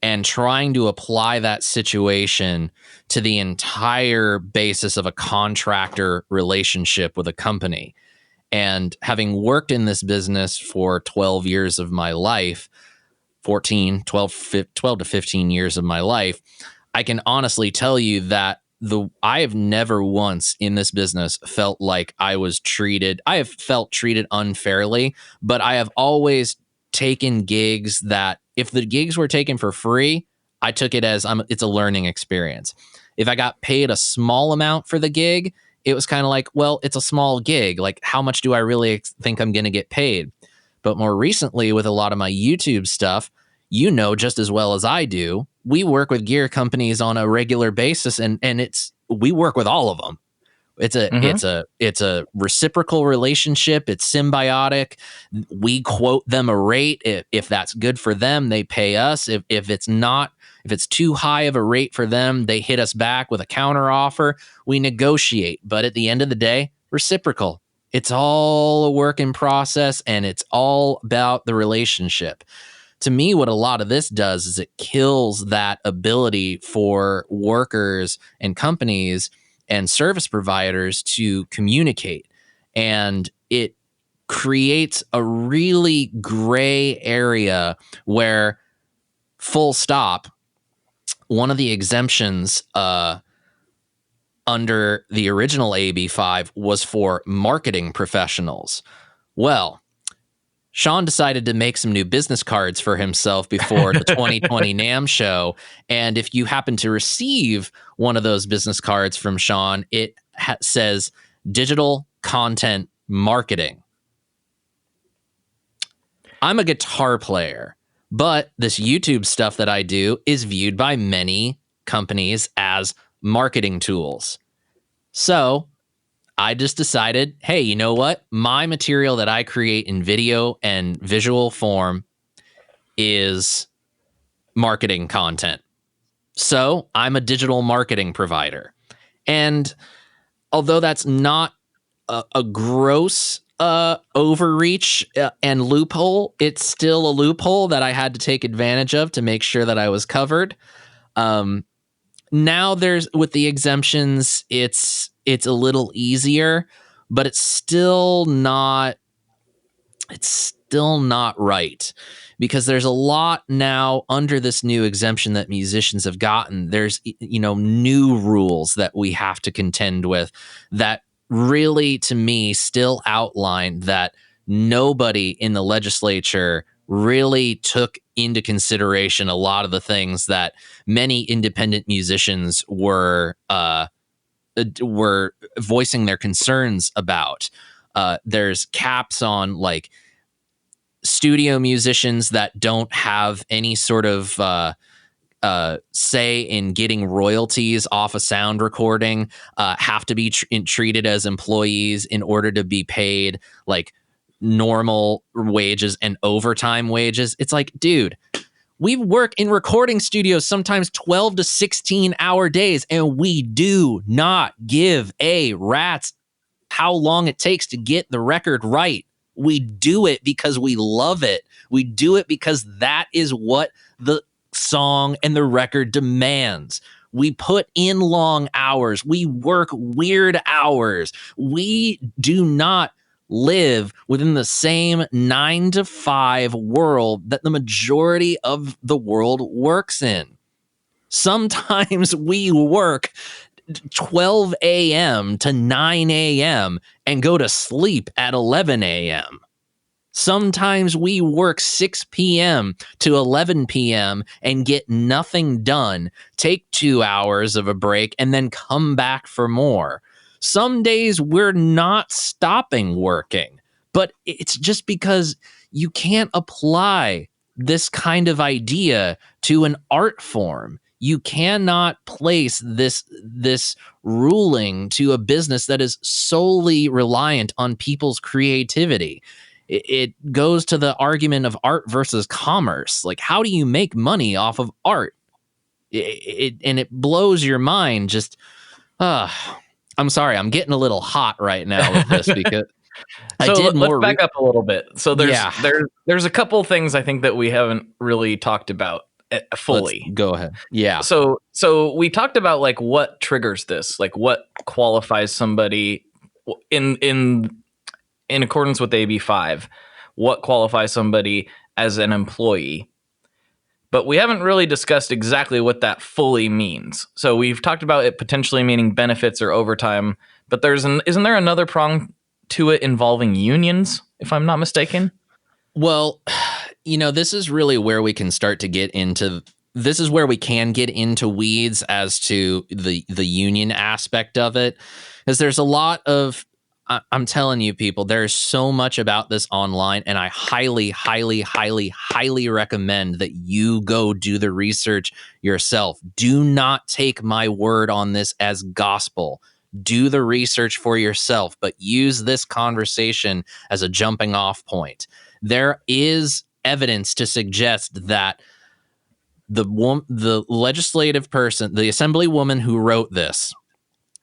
and trying to apply that situation to the entire basis of a contractor relationship with a company. And having worked in this business for 12 years of my life, 12 to 15 years of my life, I can honestly tell you that I have never once in this business felt like I have felt treated unfairly, but I have always taken gigs that if the gigs were taken for free, I took it as it's a learning experience. If I got paid a small amount for the gig, it was kind of like, well, it's a small gig. Like, how much do I really think I'm going to get paid? But more recently, with a lot of my YouTube stuff, just as well as I do, we work with gear companies on a regular basis, and we work with all of them. It's a reciprocal relationship. It's symbiotic. We quote them a rate. If that's good for them, they pay us. If it's too high of a rate for them, they hit us back with a counter offer. We negotiate. But at the end of the day, reciprocal. It's all a work in process, and it's all about the relationship. To me, what a lot of this does is it kills that ability for workers and companies and service providers to communicate. And it creates a really gray area where, full stop, one of the exemptions under the original AB5 was for marketing professionals. Well, Sean decided to make some new business cards for himself before the 2020 NAMM show. And if you happen to receive one of those business cards from Sean, it says digital content marketing. I'm a guitar player, but this YouTube stuff that I do is viewed by many companies as marketing tools. So I just decided, hey, you know what? My material that I create in video and visual form is marketing content. So I'm a digital marketing provider. And although that's not a gross overreach and loophole, it's still a loophole that I had to take advantage of to make sure that I was covered. Now with the exemptions, it's a little easier, but it's still not right, because there's a lot now under this new exemption that musicians have gotten. There's, new rules that we have to contend with that really, to me, still outline that nobody in the legislature really took into consideration a lot of the things that many independent musicians were voicing their concerns about. There's caps on like studio musicians that don't have any sort of say in getting royalties off a sound recording, have to be treated as employees in order to be paid like normal wages and overtime wages. It's like, dude, we work in recording studios sometimes 12 to 16-hour days, and we do not give a rat's how long it takes to get the record right. We do it because we love it. We do it because that is what the song and the record demands. We put in long hours. We work weird hours. We do not live within the same 9 to 5 world that the majority of the world works in. Sometimes we work 12 a.m. to 9 a.m. and go to sleep at 11 a.m. Sometimes we work 6 p.m. to 11 p.m. and get nothing done, take 2 hours of a break, and then come back for more. Some days we're not stopping working, but it's just because you can't apply this kind of idea to an art form. You cannot place this ruling to a business that is solely reliant on people's creativity. It goes to the argument of art versus commerce. Like, how do you make money off of art? And it blows your mind. I'm sorry, I'm getting a little hot right now with this I So did let's more. back up a little bit. So there's Yeah. there's a couple things I think that we haven't really talked about fully. Let's go ahead. Yeah. So we talked about like what triggers this, like what qualifies somebody in accordance with AB5, what qualifies somebody as an employee. But we haven't really discussed exactly what that fully means. So we've talked about it potentially meaning benefits or overtime, but isn't there another prong to it involving unions, if I'm not mistaken? Well, this is really where we can start to get into. This is where we can get into weeds as to the union aspect of it, because there's a lot of. I'm telling you, people, there's so much about this online, and I highly, highly, highly, highly recommend that you go do the research yourself. Do not take my word on this as gospel. Do the research for yourself, but use this conversation as a jumping off point. There is evidence to suggest that the legislative person, the assemblywoman who wrote this,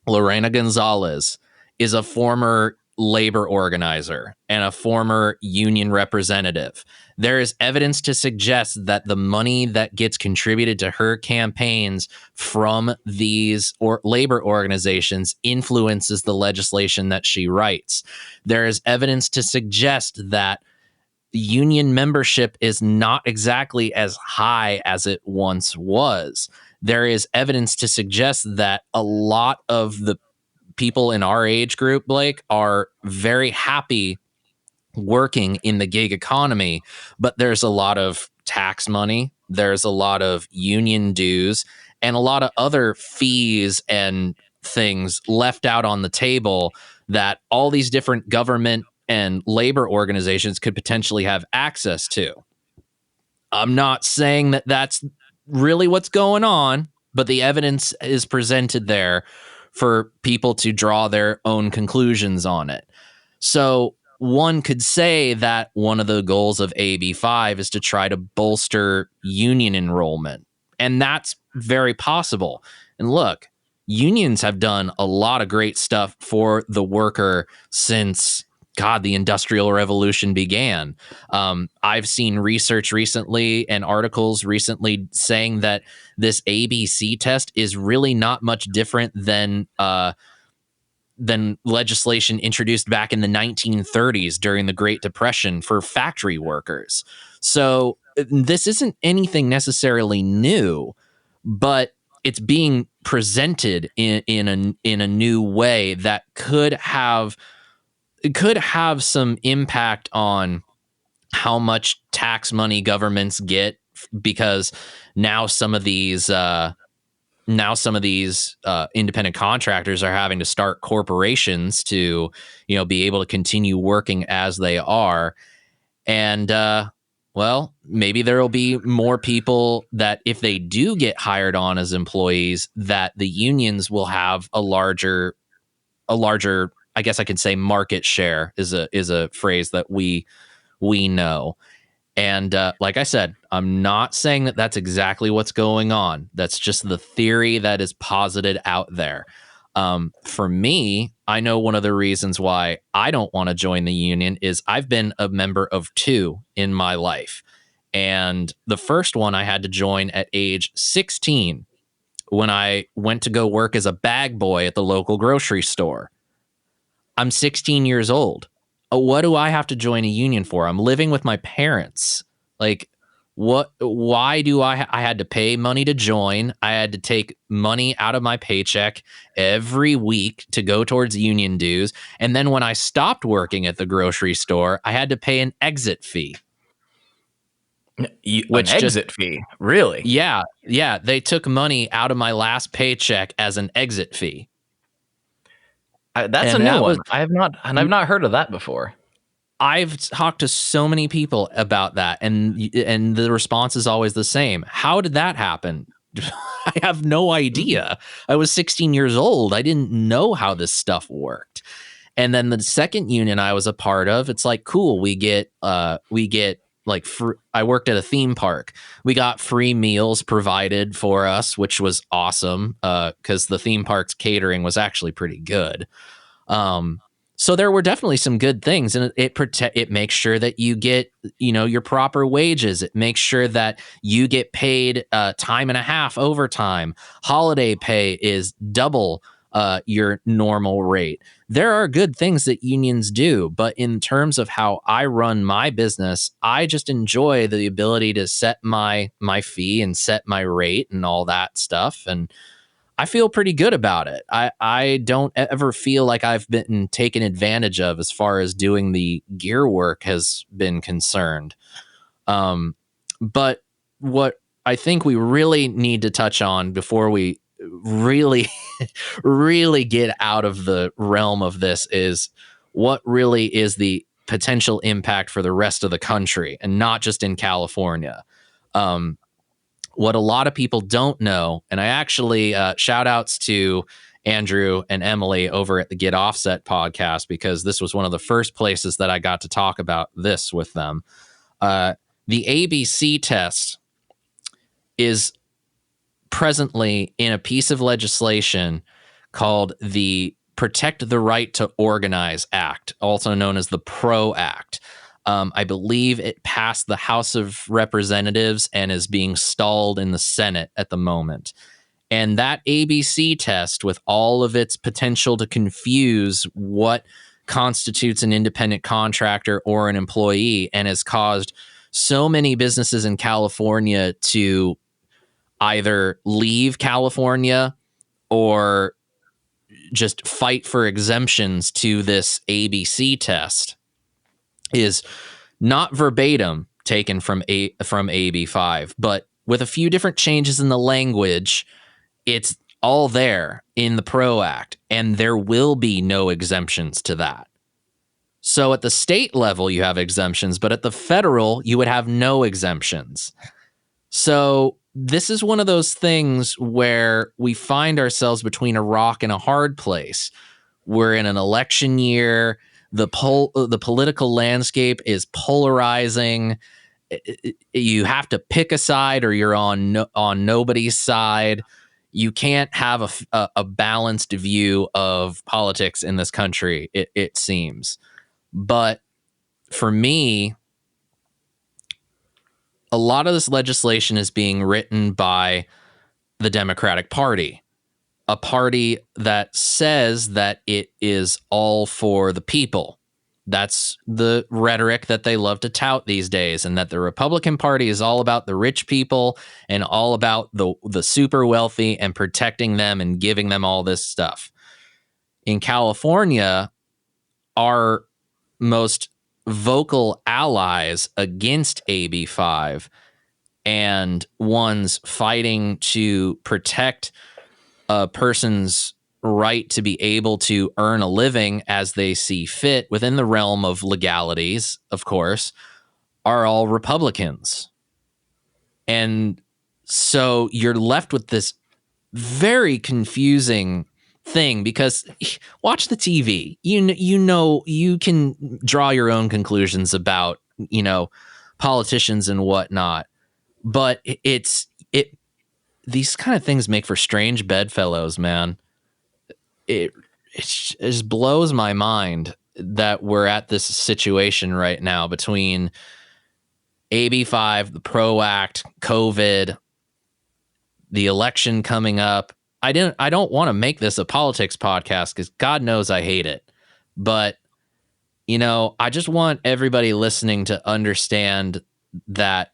Lorena Gonzalez, is a former labor organizer and a former union representative. There is evidence to suggest that the money that gets contributed to her campaigns from these labor organizations influences the legislation that she writes. There is evidence to suggest that union membership is not exactly as high as it once was. There is evidence to suggest that a lot of the people in our age group, Blake, are very happy working in the gig economy, but there's a lot of tax money, there's a lot of union dues, and a lot of other fees and things left out on the table that all these different government and labor organizations could potentially have access to. I'm not saying that that's really what's going on, but the evidence is presented there for people to draw their own conclusions on it. So one could say that one of the goals of AB5 is to try to bolster union enrollment. And that's very possible. And look, unions have done a lot of great stuff for the worker since, the Industrial Revolution began. I've seen research recently and articles recently saying that this ABC test is really not much different than legislation introduced back in the 1930s during the Great Depression for factory workers. So this isn't anything necessarily new, but it's being presented in a new way that could have some impact on how much tax money governments get, because now some of these independent contractors are having to start corporations to, be able to continue working as they are. And, maybe there will be more people that if they do get hired on as employees, that the unions will have a larger, I guess I could say market share is a phrase that we know. And like I said, I'm not saying that that's exactly what's going on. That's just the theory that is posited out there. For me, I know one of the reasons why I don't want to join the union is I've been a member of two in my life. And the first one I had to join at age 16 when I went to go work as a bag boy at the local grocery store. I'm 16 years old. What do I have to join a union for? I'm living with my parents. Like, why do I had to pay money to join? I had to take money out of my paycheck every week to go towards union dues. And then when I stopped working at the grocery store, I had to pay an exit fee. Fee? Really? Yeah. They took money out of my last paycheck as an exit fee. That's a new one. I've not heard of that before. I've talked to so many people about that, and the response is always the same. How did that happen? I have no idea. I was 16 years old. I didn't know how this stuff worked. And then the second union I was a part of, it's like, cool, we get like I worked at a theme park. We got free meals provided for us, which was awesome because the theme park's catering was actually pretty good. So there were definitely some good things, and it makes sure that you get, your proper wages. It makes sure that you get paid time and a half overtime. Holiday pay is double your normal rate. There are good things that unions do, but in terms of how I run my business, I just enjoy the ability to set my fee and set my rate and all that stuff. And I feel pretty good about it. I don't ever feel like I've been taken advantage of as far as doing the gear work has been concerned. But what I think we really need to touch on before we really, really get out of the realm of this is what really is the potential impact for the rest of the country and not just in California. What a lot of people don't know, and I actually shout outs to Andrew and Emily over at the Get Offset podcast, because this was one of the first places that I got to talk about this with them. The ABC test is presently in a piece of legislation called the Protect the Right to Organize Act, also known as the PRO Act. I believe it passed the House of Representatives and is being stalled in the Senate at the moment. And that ABC test, with all of its potential to confuse what constitutes an independent contractor or an employee, and has caused so many businesses in California to either leave California or just fight for exemptions to this ABC test, is not verbatim taken from AB5, but with a few different changes in the language, it's all there in the PRO Act, and there will be no exemptions to that. So at the state level, you have exemptions, but at the federal, you would have no exemptions. So this is one of those things where we find ourselves between a rock and a hard place. We're in an election year. The political landscape is polarizing. You have to pick a side, or you're on nobody's side. You can't have a balanced view of politics in this country, it seems. But for me, a lot of this legislation is being written by the Democratic Party, a party that says that it is all for the people. That's the rhetoric that they love to tout these days, and that the Republican Party is all about the rich people and all about the super wealthy and protecting them and giving them all this stuff. In California, our most vocal allies against AB5 and ones fighting to protect a person's right to be able to earn a living as they see fit within the realm of legalities, of course, are all Republicans. And so you're left with this very confusing thing, because watch the TV. You can draw your own conclusions about, politicians and whatnot. But these kind of things make for strange bedfellows, man. It just blows my mind that we're at this situation right now between AB5, the PRO Act, COVID, the election coming up. I don't want to make this a politics podcast, because God knows I hate it. But, I just want everybody listening to understand that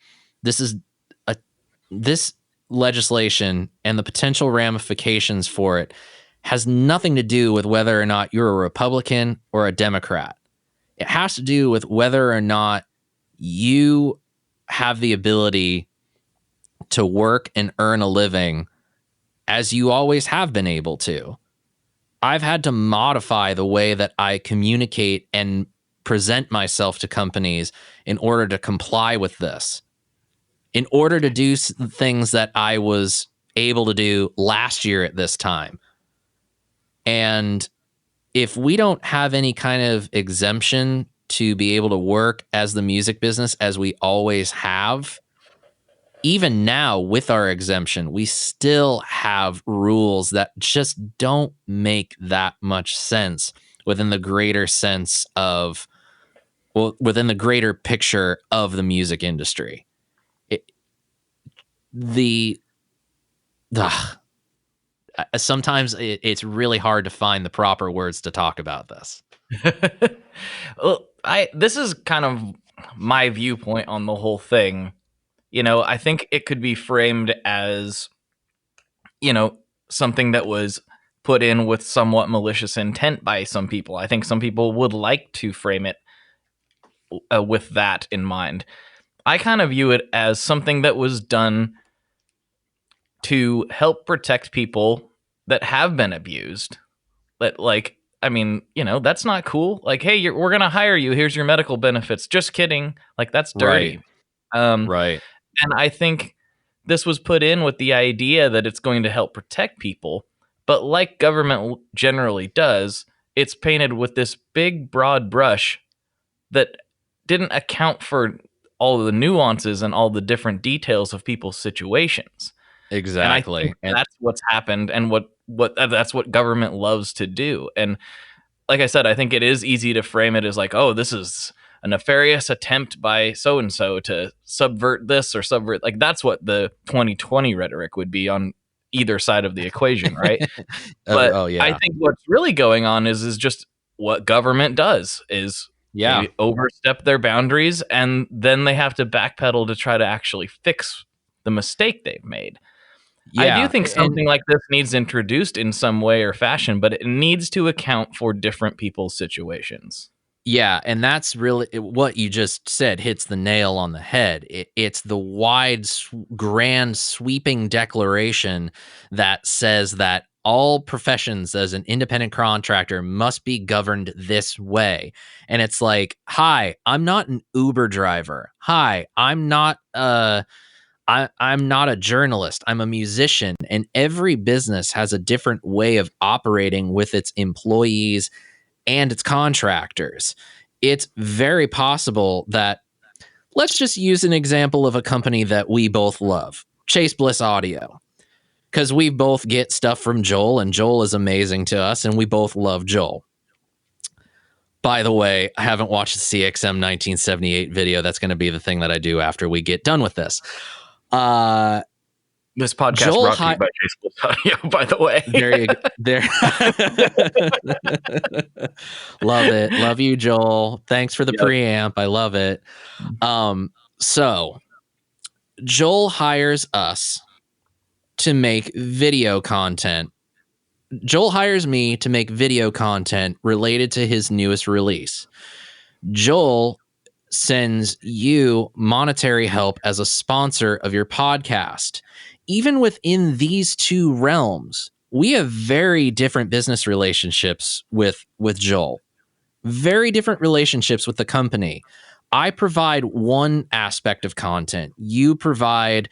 this legislation and the potential ramifications for it has nothing to do with whether or not you're a Republican or a Democrat. It has to do with whether or not you have the ability to work and earn a living as you always have been able to. I've had to modify the way that I communicate and present myself to companies in order to comply with this, in order to do things that I was able to do last year at this time. And if we don't have any kind of exemption to be able to work as the music business as we always have, even now with our exemption, we still have rules that just don't make that much sense within the greater sense of, within the greater picture of the music industry. Sometimes it's really hard to find the proper words to talk about this. Well, this is kind of my viewpoint on the whole thing. I think it could be framed as, something that was put in with somewhat malicious intent by some people. I think some people would like to frame it with that in mind. I kind of view it as something that was done to help protect people that have been abused. That, that's not cool. Like, hey, we're going to hire you. Here's your medical benefits. Just kidding. Like, that's dirty. Right. And I think this was put in with the idea that it's going to help protect people. But like government generally does, it's painted with this big, broad brush that didn't account for all of the nuances and all the different details of people's situations. Exactly. And I think that's what's happened, and what that's what government loves to do. And like I said, I think it is easy to frame it as like, oh, this is a nefarious attempt by so-and-so to subvert this or subvert. Like, that's what the 2020 rhetoric would be on either side of the equation, right? But I think what's really going on is just what government does is they overstep their boundaries, and then they have to backpedal to try to actually fix the mistake they've made. I do think something like this needs introduced in some way or fashion, but it needs to account for different people's situations. Yeah, and that's really what you just said hits the nail on the head. It's the wide, grand, sweeping declaration that says that all professions as an independent contractor must be governed this way. And it's like, hi, I'm not an Uber driver. Hi, I'm not I'm not a journalist. I'm a musician. And every business has a different way of operating with its employees and its contractors. It's very possible that, let's just use an example of a company that we both love, Chase Bliss Audio, because we both get stuff from Joel, and Joel is amazing to us, and we both love Joel. By the way, I haven't watched the CXM 1978 video. That's going to be the thing that I do after we get done with this. This podcast Joel brought to you by Chase Bliss Audio, by the way. There you go. There. Love it. Love you, Joel. Thanks for the preamp. I love it. So Joel hires us to make video content. Joel hires me to make video content related to his newest release. Joel sends you monetary help as a sponsor of your podcast. Even within these two realms, we have very different business relationships with Joel. Very different relationships with the company. I provide one aspect of content. He provides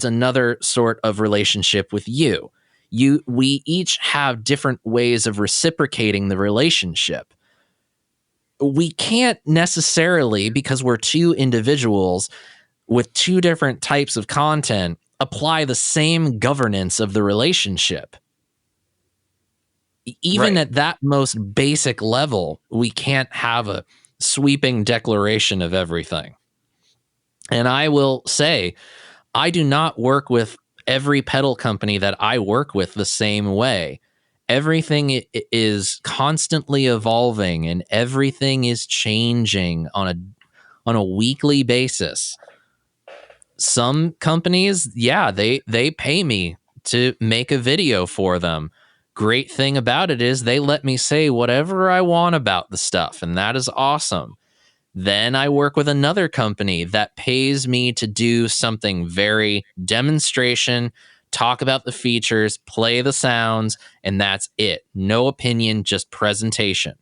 another sort of relationship with you. We each have different ways of reciprocating the relationship. We can't necessarily, because we're two individuals with two different types of content, apply the same governance of the relationship. Even at that most basic level, we can't have a sweeping declaration of everything. And I will say, I do not work with every pedal company that I work with the same way. Everything is constantly evolving, and everything is changing on a weekly basis. Some companies, they pay me to make a video for them. Great thing about it is they let me say whatever I want about the stuff, and that is awesome. Then I work with another company that pays me to do something very demonstration, talk about the features, play the sounds, and that's it. No opinion, just presentation.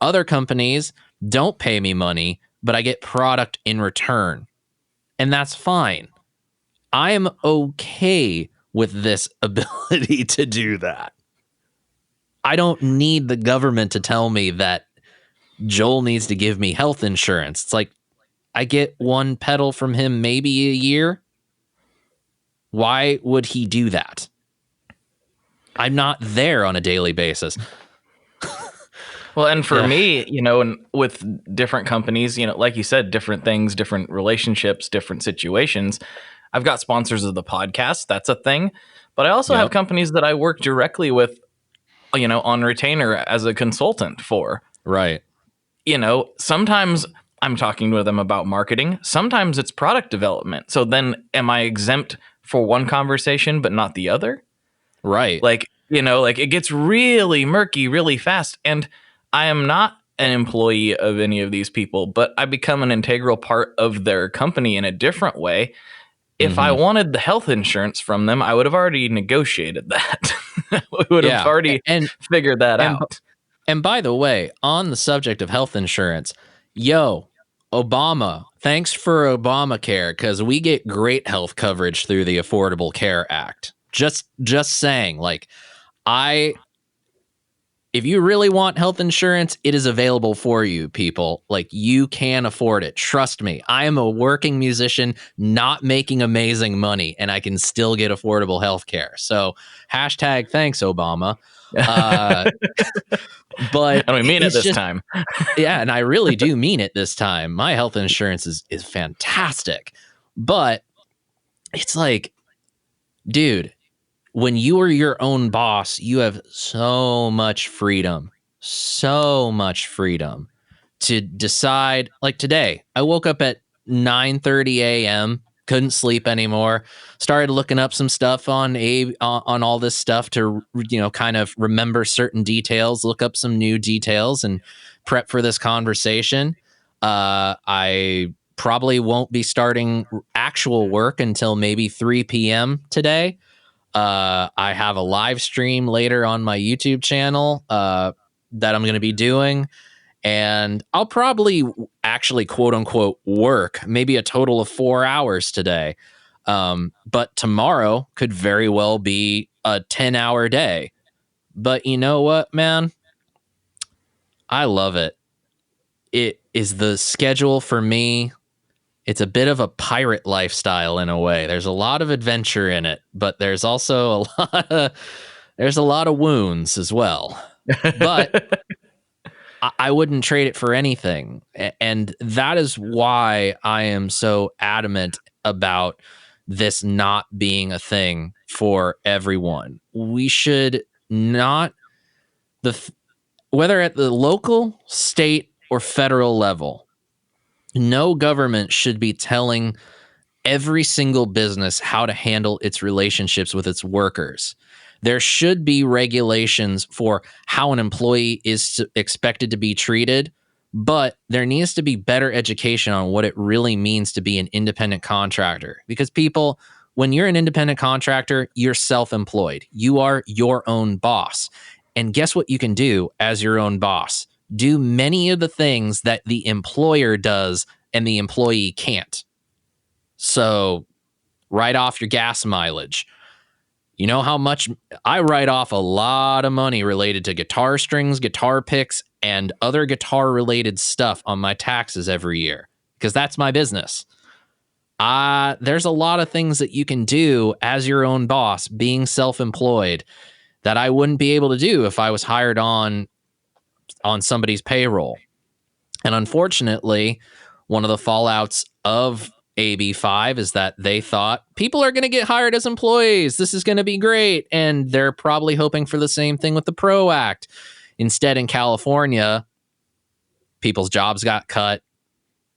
Other companies don't pay me money, but I get product in return. And that's fine. I am okay with this ability to do that. I don't need the government to tell me that Joel needs to give me health insurance. It's like, I get one pedal from him maybe a year. Why would he do that? I'm not there on a daily basis. Well, and for me, and with different companies, like you said, different things, different relationships, different situations. I've got sponsors of the podcast. That's a thing. But I also have companies that I work directly with, on retainer as a consultant for. Right. Sometimes I'm talking with them about marketing. Sometimes it's product development. So then am I exempt for one conversation, but not the other? Right. Like it gets really murky really fast. And I am not an employee of any of these people, but I become an integral part of their company in a different way. If I wanted the health insurance from them, I would have already negotiated that. We would have already figured that out. And by the way, on the subject of health insurance, Obama, thanks for Obamacare, because we get great health coverage through the Affordable Care Act. Just saying, if you really want health insurance, it is available for you, people. You can afford it. Trust me. I am a working musician, not making amazing money, and I can still get affordable health care. So # thanks, Obama. But and we mean it this time. Yeah, and I really do mean it this time. My health insurance is fantastic. But it's dude, when you are your own boss, you have so much freedom to decide. Like today, I woke up at 9:30 a.m., couldn't sleep anymore, started looking up some stuff on all this stuff to, kind of remember certain details, look up some new details and prep for this conversation. I probably won't be starting actual work until maybe 3 p.m. today. I have a live stream later on my YouTube channel that I'm going to be doing, and I'll probably actually quote unquote work maybe a total of 4 hours today. But tomorrow could very well be a 10-hour day. But you know what, man? I love it. It is the schedule for me. It's a bit of a pirate lifestyle in a way. There's a lot of adventure in it, but there's also a lot of wounds as well. But I wouldn't trade it for anything. And that is why I am so adamant about this not being a thing for everyone. We should not, whether at the local, state, or federal level, no government should be telling every single business how to handle its relationships with its workers. There should be regulations for how an employee is expected to be treated, but there needs to be better education on what it really means to be an independent contractor. Because people, when you're an independent contractor, you're self-employed. You are your own boss. And guess what you can do as your own boss? Do many of the things that the employer does and the employee can't. So write off your gas mileage. You know how much I write off a lot of money related to guitar strings, guitar picks, and other guitar related stuff on my taxes every year because that's my business. There's a lot of things that you can do as your own boss, being self-employed, that I wouldn't be able to do if I was hired on somebody's payroll. And unfortunately, one of the fallouts of AB5 is that they thought people are going to get hired as employees. This is going to be great. And they're probably hoping for the same thing with the PRO Act. Instead, in California, people's jobs got cut.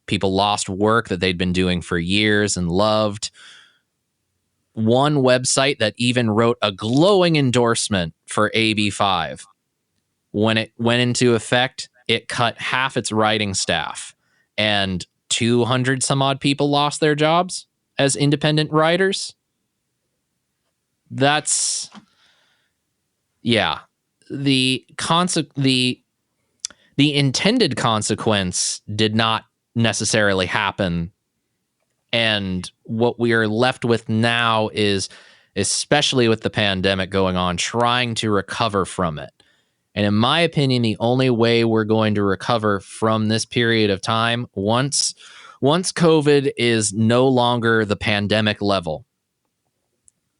People lost work that they'd been doing for years and loved. One website that even wrote a glowing endorsement for AB5. When it went into effect, it cut half its writing staff, and 200 some odd people lost their jobs as independent writers. That's, yeah. The intended consequence did not necessarily happen. And what we are left with now is, especially with the pandemic going on, trying to recover from it. And in my opinion, the only way we're going to recover from this period of time, once COVID is no longer the pandemic level,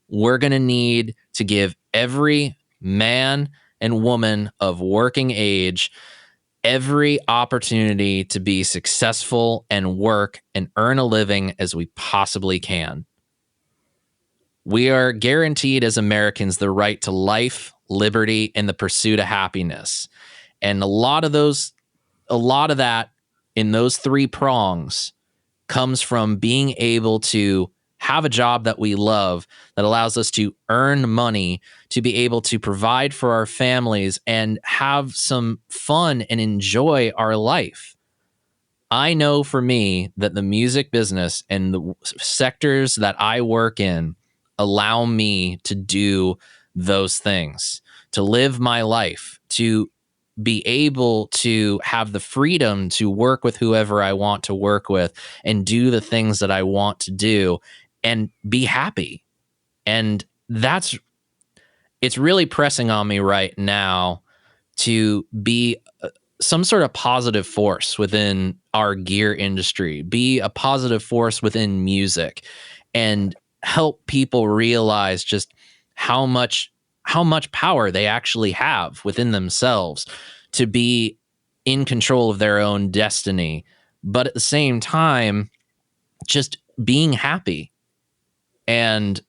we're going to need to give every man and woman of working age every opportunity to be successful and work and earn a living as we possibly can. We are guaranteed as Americans the right to life, liberty, and the pursuit of happiness. And a lot of that in those three prongs comes from being able to have a job that we love, that allows us to earn money, to be able to provide for our families and have some fun and enjoy our life. I know for me that the music business and the sectors that I work in allow me to do those things, to live my life, to be able to have the freedom to work with whoever I want to work with and do the things that I want to do and be happy. And it's really pressing on me right now to be some sort of positive force within our gear industry, be a positive force within music, and help people realize just how much power they actually have within themselves to be in control of their own destiny, but at the same time, just being happy. And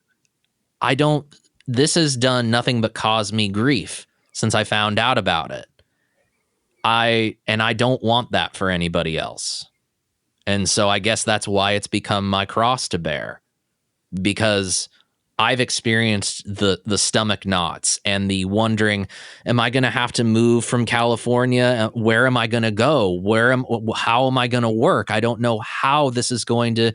this has done nothing but cause me grief since I found out about it. I don't want that for anybody else. And so I guess that's why it's become my cross to bear, because I've experienced the stomach knots and the wondering, am I going to have to move from California? Where am I going to go? How am I going to work? I don't know how this is going to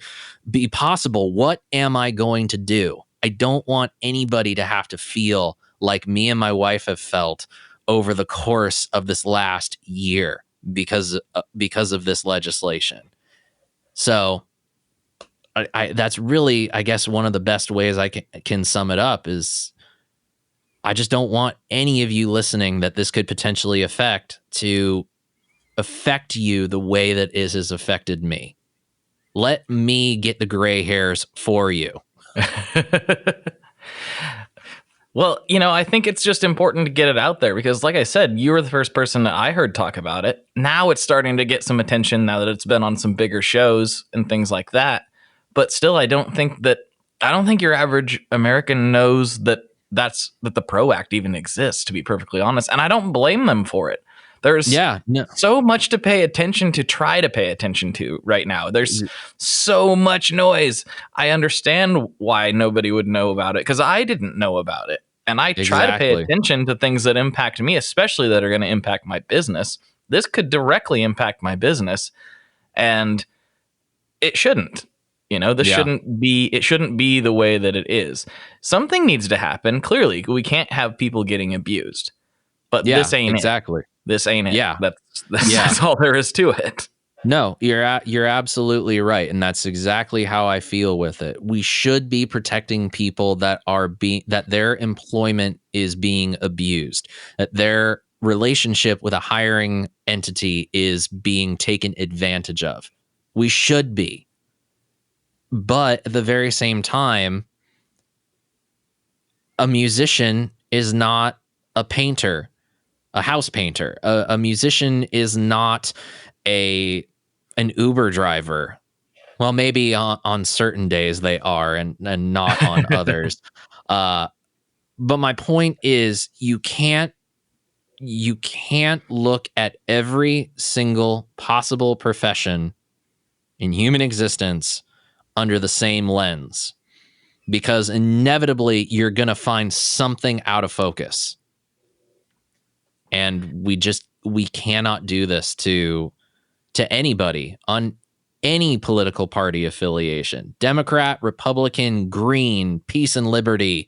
be possible. What am I going to do? I don't want anybody to have to feel like me and my wife have felt over the course of this last year because of this legislation. So that's really, I guess, one of the best ways I can sum it up is I just don't want any of you listening that this could potentially affect to affect you the way that it has affected me. Let me get the gray hairs for you. Well, I think it's just important to get it out there because, like I said, you were the first person that I heard talk about it. Now it's starting to get some attention now that it's been on some bigger shows and things like that. But still, I don't think your average American knows that the PRO Act even exists, to be perfectly honest. And I don't blame them for it. There's so much to pay attention to, try to pay attention to right now. There's so much noise. I understand why nobody would know about it because I didn't know about it. And I try to pay attention to things that impact me, especially that are going to impact my business. This could directly impact my business, and it shouldn't. This shouldn't be the way that it is. Something needs to happen. Clearly, we can't have people getting abused. But this ain't exactly. It. This ain't it. Yeah. That's all there is to it. No, you're absolutely right, and that's exactly how I feel with it. We should be protecting people that their employment is being abused, that their relationship with a hiring entity is being taken advantage of. We should be. But at the very same time, a musician is not a painter, a house painter. A musician is not an Uber driver. Well, maybe on certain days they are, and not on others. But my point is, you can't look at every single possible profession in human existence under the same lens, because inevitably you're going to find something out of focus. And we cannot do this to anybody on any political party affiliation, Democrat, Republican, Green, Peace and Liberty,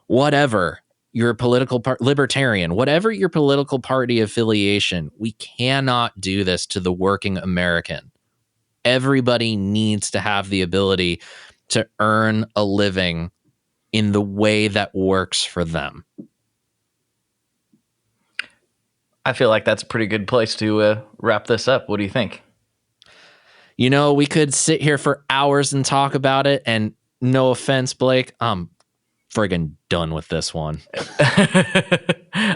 whatever your political libertarian, whatever your political party affiliation. We cannot do this to the working American. Everybody needs to have the ability to earn a living in the way that works for them. I feel like that's a pretty good place to wrap this up. What do you think? We could sit here for hours and talk about it. And no offense, Blake, I'm friggin' done with this one.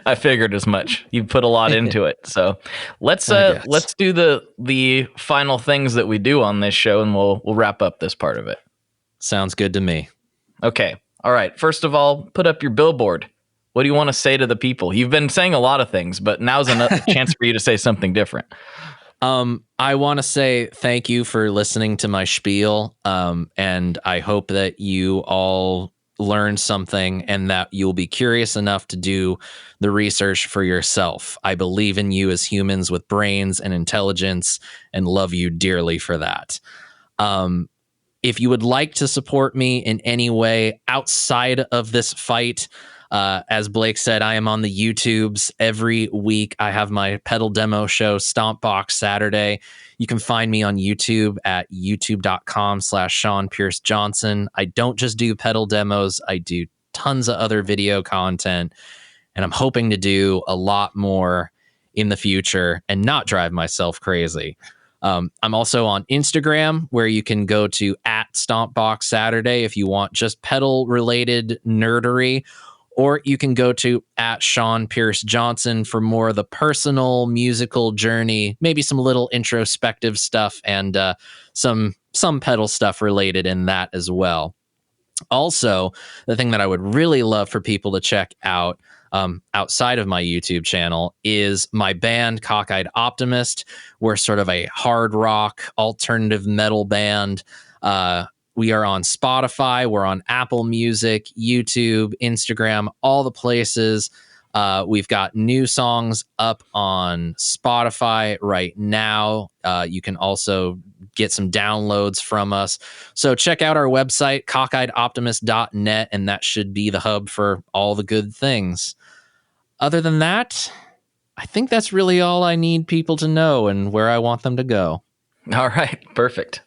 I figured as much. You put a lot into it. So let's do the final things that we do on this show, and we'll wrap up this part of it. Sounds good to me. Okay. All right. First of all, put up your billboard. What do you want to say to the people? You've been saying a lot of things, but now's another chance for you to say something different. I want to say thank you for listening to my spiel. And I hope that you all learn something and that you'll be curious enough to do the research for yourself. I believe in you as humans with brains and intelligence and love you dearly for that. If you would like to support me in any way outside of this fight, as Blake said, I am on the YouTubes every week. I have my pedal demo show, Stomp Box Saturday. You can find me on YouTube at youtube.com/Sean Pierce Johnson. I don't just do pedal demos. I do tons of other video content, and I'm hoping to do a lot more in the future and not drive myself crazy. I'm also on Instagram, where you can go to @StompBox Saturday if you want just pedal related nerdery, or you can go to @Sean Pierce Johnson for more of the personal musical journey, maybe some little introspective stuff and some pedal stuff related in that as well. Also, the thing that I would really love for people to check out outside of my YouTube channel is my band Cockeyed Optimist. We're sort of a hard rock alternative metal band. We are on Spotify. We're on Apple Music, YouTube, Instagram, all the places. We've got new songs up on Spotify right now. You can also get some downloads from us. So check out our website, cockedoptimist.net, and that should be the hub for all the good things. Other than that, I think that's really all I need people to know and where I want them to go. All right. Perfect.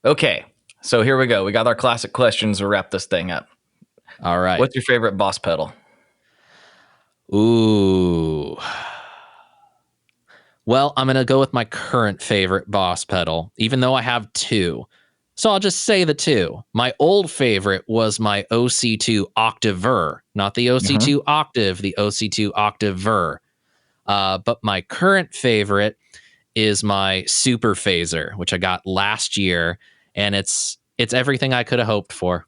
Okay. So here we go. We got our classic questions to wrap this thing up. All right. What's your favorite Boss pedal? Ooh. Well, I'm going to go with my current favorite Boss pedal, even though I have two. So I'll just say the two. My old favorite was my OC2 Octaver, not the OC2 Octave, the OC2 Octaver. But my current favorite is my Super Phaser, which I got last year, and it's everything I could have hoped for.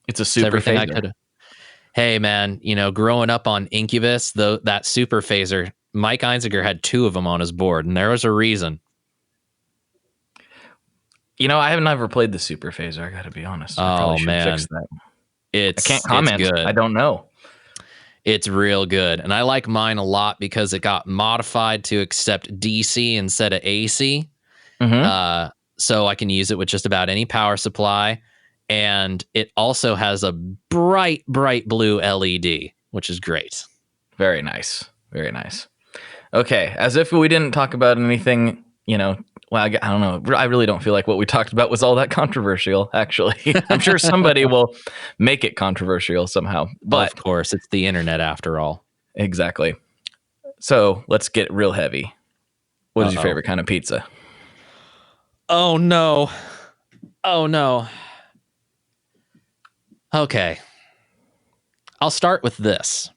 It's a Super Phaser. Hey man, growing up on Incubus, that Super Phaser, Mike Einziger had two of them on his board, and there was a reason. I have never played the Super Phaser. I got to be honest. Oh man, fix that. I can't comment. It's good. I don't know. It's real good, and I like mine a lot because it got modified to accept DC instead of AC. So I can use it with just about any power supply, and it also has a bright blue LED, which is great. Very nice. Okay, as if we didn't talk about anything, well, I don't know. I really don't feel like what we talked about was all that controversial, actually. I'm sure somebody will make it controversial somehow. But of course, it's the internet after all. Exactly. So let's get real heavy. What is your favorite kind of pizza? Oh, no. Okay. I'll start with this.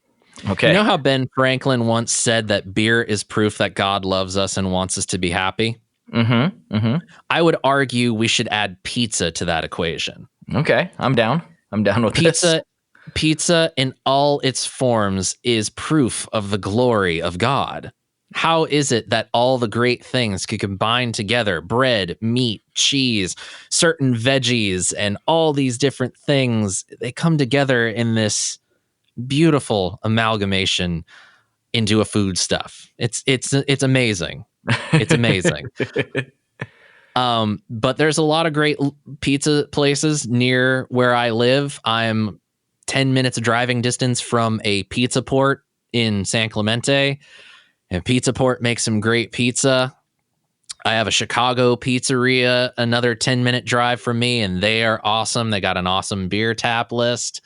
Okay. You know how Ben Franklin once said that beer is proof that God loves us and wants us to be happy? I would argue we should add pizza to that equation. Okay, I'm down with this. Pizza in all its forms is proof of the glory of God. How is it that all the great things could combine together? Bread, meat, cheese, certain veggies, and all these different things, they come together in this beautiful amalgamation into a food stuff. It's amazing. It's amazing. But there's a lot of great pizza places near where I live. I'm 10 minutes driving distance from a pizza port in San Clemente, and Pizza Port makes some great pizza. I have a Chicago pizzeria, another 10-minute drive from me, and they are awesome. They got an awesome beer tap list.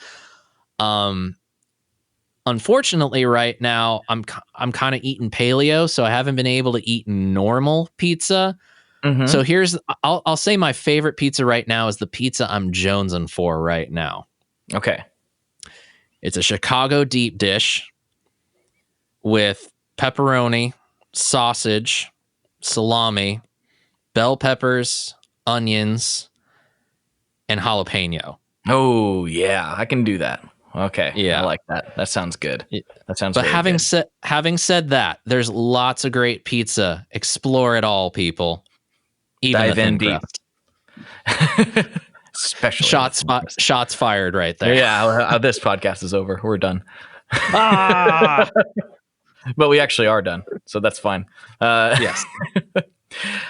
Unfortunately, right now, I'm kind of eating paleo, so I haven't been able to eat normal pizza. So I'll say my favorite pizza right now is the pizza I'm jonesing for right now. Okay. It's a Chicago deep dish with pepperoni, sausage, salami, bell peppers, onions, and jalapeno. Oh, yeah, I can do that. Okay. Yeah. I like that. That sounds good. That sounds But very good. having said that, there's lots of great pizza. Explore it all, people. Even Dive the thin in deep. crust. Especially Shots fired right there. Yeah, this podcast is over. We're done. Ah! But we actually are done, so that's fine. Yes.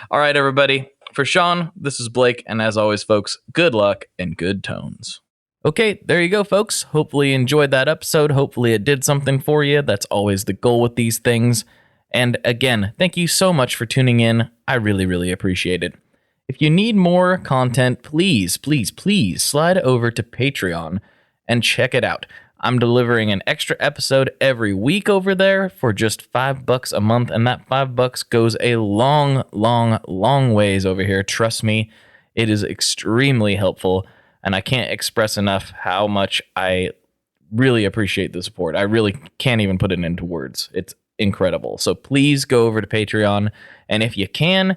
All right, everybody. For Sean, this is Blake, and as always, folks, good luck and good tones. Okay, there you go, folks. Hopefully you enjoyed that episode. Hopefully it did something for you. That's always the goal with these things. And again, thank you so much for tuning in. I really, really appreciate it. If you need more content, please, please, please slide over to Patreon and check it out. I'm delivering an extra episode every week over there for just $5 a month, and that $5 goes a long, long, long ways over here. Trust me, it is extremely helpful, and I can't express enough how much I really appreciate the support. I really can't even put it into words. It's incredible. So please go over to Patreon, and if you can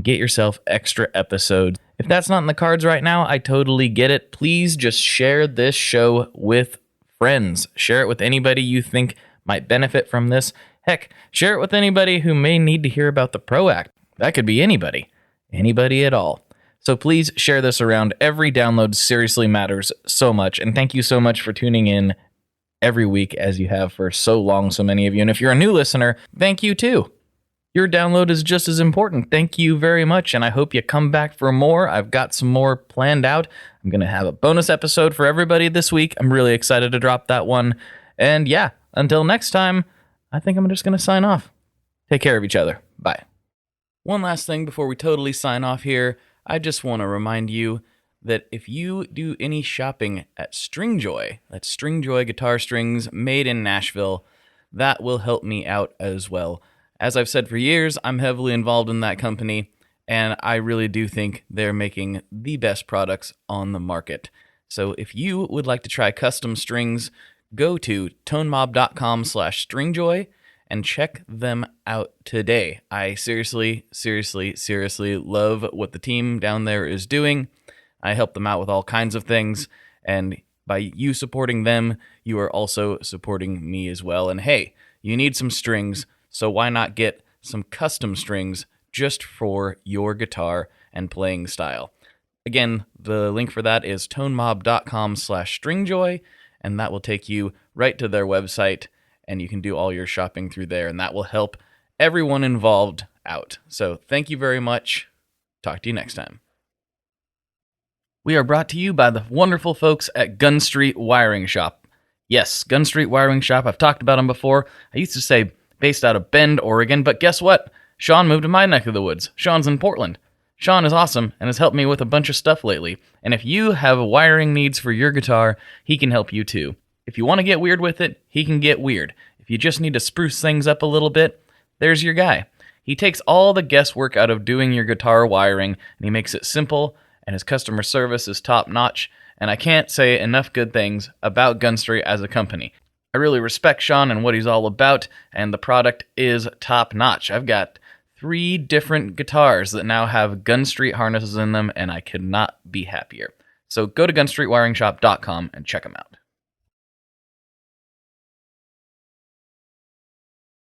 get yourself extra episodes. If that's not in the cards right now, I totally get it. Please just share this show with friends. Share it with anybody you think might benefit from this. Heck, share it with anybody who may need to hear about the PRO Act. That could be anybody at all. So please share this around. Every download seriously matters so much. And thank you so much for tuning in every week as you have for so long, so many of you. And if you're a new listener, thank you too. Your download is just as important. Thank you very much, and I hope you come back for more. I've got some more planned out. I'm going to have a bonus episode for everybody this week. I'm really excited to drop that one. And yeah, until next time, I think I'm just going to sign off. Take care of each other. Bye. One last thing before we totally sign off here. I just want to remind you that if you do any shopping at Stringjoy, that's Stringjoy guitar strings made in Nashville, that will help me out as well. As I've said for years, I'm heavily involved in that company, and I really do think they're making the best products on the market. So if you would like to try custom strings, go to tonemob.com/stringjoy and check them out today. I seriously love what the team down there is doing. I help them out with all kinds of things, and by you supporting them, you are also supporting me as well. And hey, you need some strings, so why not get some custom strings just for your guitar and playing style? Again, the link for that is tonemob.com/stringjoy, and that will take you right to their website, and you can do all your shopping through there, and that will help everyone involved out. So thank you very much. Talk to you next time. We are brought to you by the wonderful folks at Gun Street Wiring Shop. Yes, Gun Street Wiring Shop. I've talked about them before. I used to say based out of Bend, Oregon, but guess what? Sean moved to my neck of the woods. Sean's in Portland. Sean is awesome and has helped me with a bunch of stuff lately. And if you have wiring needs for your guitar, he can help you too. If you want to get weird with it, he can get weird. If you just need to spruce things up a little bit, there's your guy. He takes all the guesswork out of doing your guitar wiring, and he makes it simple, and his customer service is top-notch, and I can't say enough good things about Gun Street as a company. I really respect Sean and what he's all about, and the product is top-notch. I've got 3 different guitars that now have Gun Street harnesses in them, and I could not be happier. So go to gunstreetwiringshop.com and check them out.